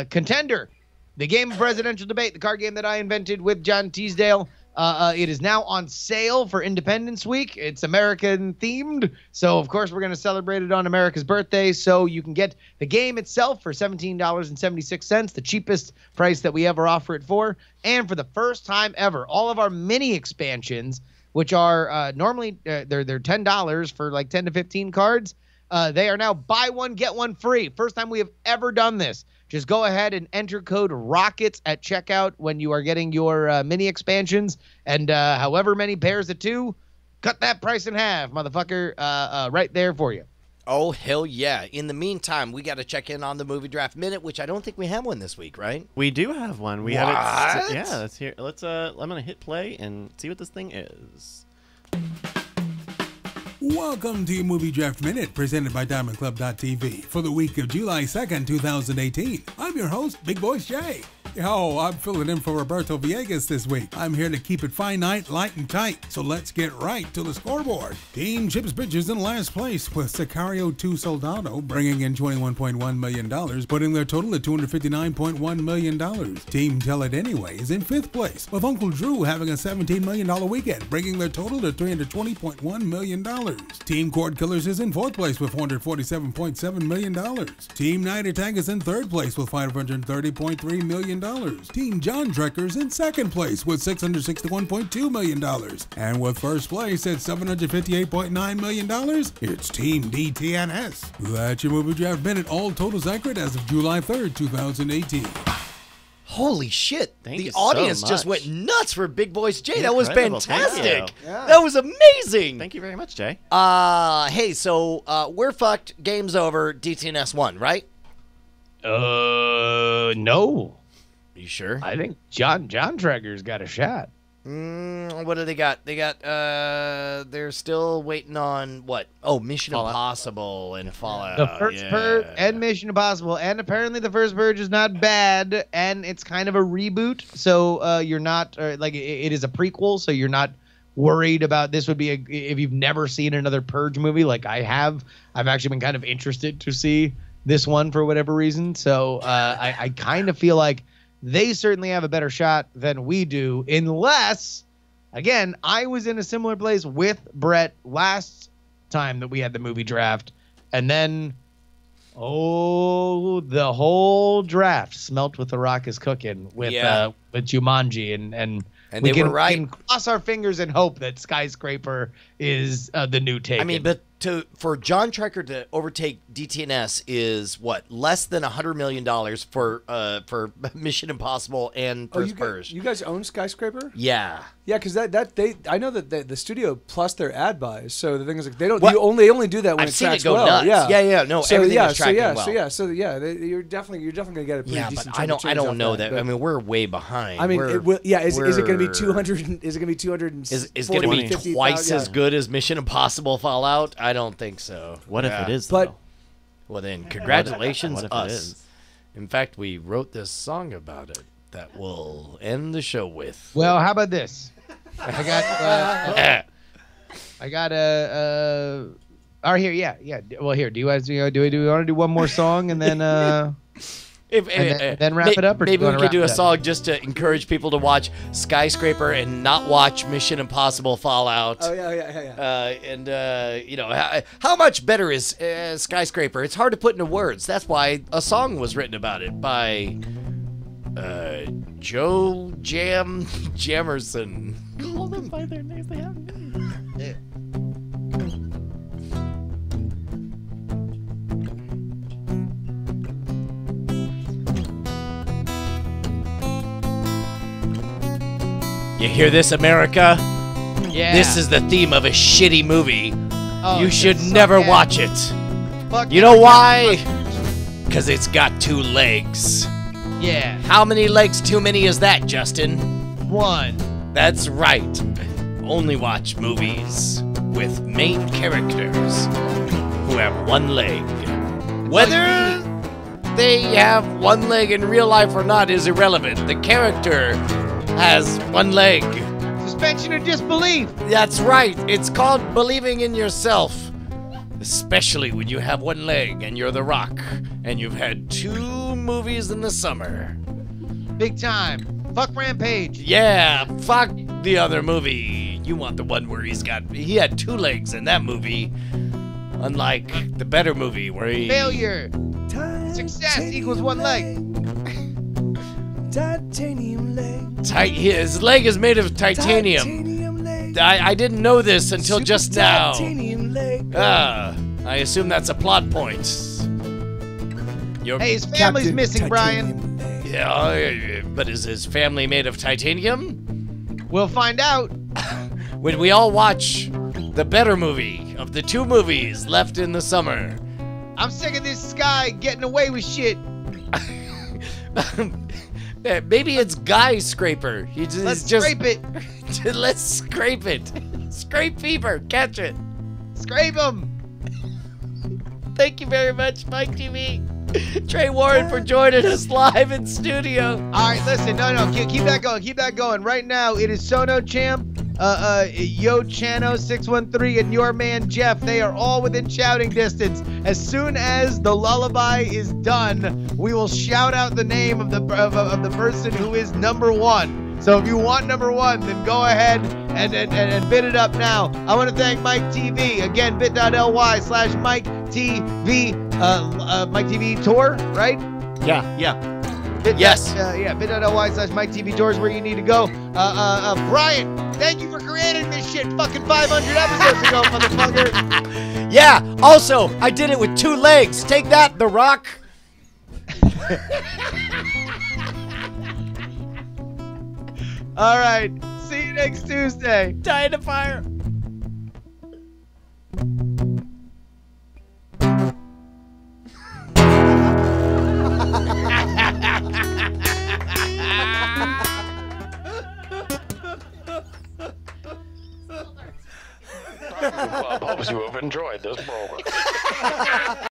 [SPEAKER 6] Contender, the game of presidential debate, the card game that I invented with John Teasdale. It is now on sale for Independence Week. It's American themed, so of course we're going to celebrate it on America's birthday. So you can get the game itself for $17.76, the cheapest price that we ever offer it for. And for the first time ever, all of our mini expansions, which are normally they're $10 for like 10 to 15 cards. They are now buy one, get one free. First time we have ever done this. Just go ahead and enter code ROCKETS at checkout when you are getting your mini expansions. And however many pairs of 2, cut that price in half, motherfucker, right there for you.
[SPEAKER 9] Oh, hell yeah. In the meantime, we got to check in on the Movie Draft Minute, which I don't think we have one this week, right?
[SPEAKER 1] We do have one. We have it. Yeah, let's hear. Let's. I'm gonna hit play and see what this thing is.
[SPEAKER 11] Welcome to Movie Draft Minute, presented by DiamondClub.tv for the week of July 2nd, 2018. I'm your host, Big Voice Jay. Yo, I'm filling in for Roberto Villegas this week. I'm here to keep it finite, light, and tight. So let's get right to the scoreboard. Team Chips Bitch is in last place with Sicario 2 Soldado, bringing in $21.1 million, putting their total at $259.1 million. Team Tell It Anyway is in 5th place, with Uncle Drew having a $17 million weekend, bringing their total to $320.1 million. Team Cord Killers is in 4th place with $447.7 million. Team Night Attack is in 3rd place with $530.3 million. Team John Trekker's in 2nd place with $661.2 million. And with 1st place at $758.9 million, it's Team DTNS. That's your Movie Draft Minute. All totals accurate as of July 3rd, 2018.
[SPEAKER 5] Holy shit.
[SPEAKER 1] Thank
[SPEAKER 5] the
[SPEAKER 1] you so
[SPEAKER 5] audience
[SPEAKER 1] much.
[SPEAKER 5] just went nuts for Big Voice Jay. That
[SPEAKER 1] Incredible.
[SPEAKER 5] was
[SPEAKER 1] Thank
[SPEAKER 5] fantastic.
[SPEAKER 1] you.
[SPEAKER 5] Yeah. That was amazing.
[SPEAKER 1] Thank you very much, Jay.
[SPEAKER 5] Hey, so we're fucked. Game's over. DTNS won, right?
[SPEAKER 6] No.
[SPEAKER 5] You sure?
[SPEAKER 6] I think John Trekker's got a shot.
[SPEAKER 5] What do they got? They got, they're still waiting on what? Oh, Mission Impossible and Fallout.
[SPEAKER 6] The first Purge and Mission Impossible. And apparently the first Purge is not bad. And it's kind of a reboot. So you're not, like, it is a prequel. So you're not worried about this would be, if you've never seen another Purge movie like I have, I've actually been kind of interested to see this one for whatever reason. So I kind of feel like they certainly have a better shot than we do, unless, again, I was in a similar place with Brett last time that we had the movie draft, and then, the whole draft smelt what The Rock is cooking with Jumanji, and
[SPEAKER 5] they were right.
[SPEAKER 6] We can cross our fingers and hope that Skyscraper is the new take.
[SPEAKER 5] I mean, but for John Trekker to overtake DTNS is what, less than $100 million for Mission Impossible and First Purge.
[SPEAKER 7] You guys own Skyscraper?
[SPEAKER 5] Yeah.
[SPEAKER 7] Yeah, because I know that the studio plus their ad buys. So the thing is, like, they don't. They only do that when it tracks well.
[SPEAKER 5] Nuts. Yeah. No,
[SPEAKER 7] so,
[SPEAKER 5] everything is tracking
[SPEAKER 7] well. You're definitely gonna get a pretty decent.
[SPEAKER 5] But I don't know that. I mean, we're way behind.
[SPEAKER 7] I mean, is it going to be 200? Is it going to be 200?
[SPEAKER 5] Is going to be twice as good as Mission Impossible Fallout? I don't think so.
[SPEAKER 1] What if it is?
[SPEAKER 7] But
[SPEAKER 5] well, then congratulations
[SPEAKER 1] what if
[SPEAKER 5] us.
[SPEAKER 1] it is?
[SPEAKER 5] In fact, we wrote this song about it that we'll end the show with.
[SPEAKER 6] Well, how about this? I got or here, yeah. Well, here, do you guys do we want to do one more song and then then wrap it up? Or
[SPEAKER 5] maybe we could do a song just to encourage people to watch Skyscraper and not watch Mission Impossible Fallout.
[SPEAKER 7] Oh yeah.
[SPEAKER 5] How much better is Skyscraper? It's hard to put into words. That's why a song was written about it by Joe Jamerson.
[SPEAKER 1] Call them by their names. They have names.
[SPEAKER 9] You hear this, America?
[SPEAKER 6] Yeah.
[SPEAKER 9] This is the theme of a shitty movie.
[SPEAKER 6] Oh,
[SPEAKER 9] you should never watch it.
[SPEAKER 6] Fuck
[SPEAKER 9] you know why? Because it's got 2 legs.
[SPEAKER 6] Yeah.
[SPEAKER 9] How many legs too many is that, Justin?
[SPEAKER 6] 1.
[SPEAKER 9] That's right. Only watch movies with main characters who have 1 leg. Whether they have 1 leg in real life or not is irrelevant. The character has 1 leg.
[SPEAKER 6] Suspension of disbelief.
[SPEAKER 9] That's right. It's called believing in yourself. Especially when you have 1 leg and you're The Rock and you've had 2 movies in the summer.
[SPEAKER 6] Big time. Fuck Rampage.
[SPEAKER 9] Yeah, fuck the other movie. You want the one where he had 2 legs in that movie. Unlike the better movie where he...
[SPEAKER 6] Failure. Success equals 1 leg.
[SPEAKER 7] Titanium leg.
[SPEAKER 9] His leg is made of titanium. I didn't know this until just now.
[SPEAKER 7] Titanium leg.
[SPEAKER 9] I assume that's a plot point.
[SPEAKER 6] Hey, his family's
[SPEAKER 7] Captain
[SPEAKER 6] missing, Brian.
[SPEAKER 7] Titanium.
[SPEAKER 9] Yeah, but is his family made of titanium?
[SPEAKER 6] We'll find out.
[SPEAKER 9] When we all watch the better movie of the 2 movies left in the summer.
[SPEAKER 6] I'm sick of this guy getting away with shit.
[SPEAKER 9] Maybe it's Guy Scraper.
[SPEAKER 6] Let's scrape it.
[SPEAKER 9] Let's scrape it. Scrape fever. Catch it.
[SPEAKER 6] Scrape him.
[SPEAKER 9] Thank you very much, Mike TV. Trey Warren for joining us live in studio.
[SPEAKER 6] All right, listen. No. Keep that going. Keep that going. Right now, it is Sono Champ, Yo Chano 613, and your man Jeff. They are all within shouting distance. As soon as the lullaby is done, we will shout out the name of the person who is number 1. So if you want number 1, then go ahead and bid it up now. I want to thank Mike TV. Again, bit.ly/MikeTV. Mike TV Tour, right?
[SPEAKER 1] Yeah.
[SPEAKER 9] Yes.
[SPEAKER 6] bit.ly/MikeTV Tour is where you need to go. Brian, thank you for creating this shit fucking 500 episodes ago, motherfucker.
[SPEAKER 5] Yeah, also, I did it with 2 legs. Take that, The Rock.
[SPEAKER 6] All right. See you next Tuesday.
[SPEAKER 9] Die in a fire.
[SPEAKER 12] Hopes you have enjoyed this program.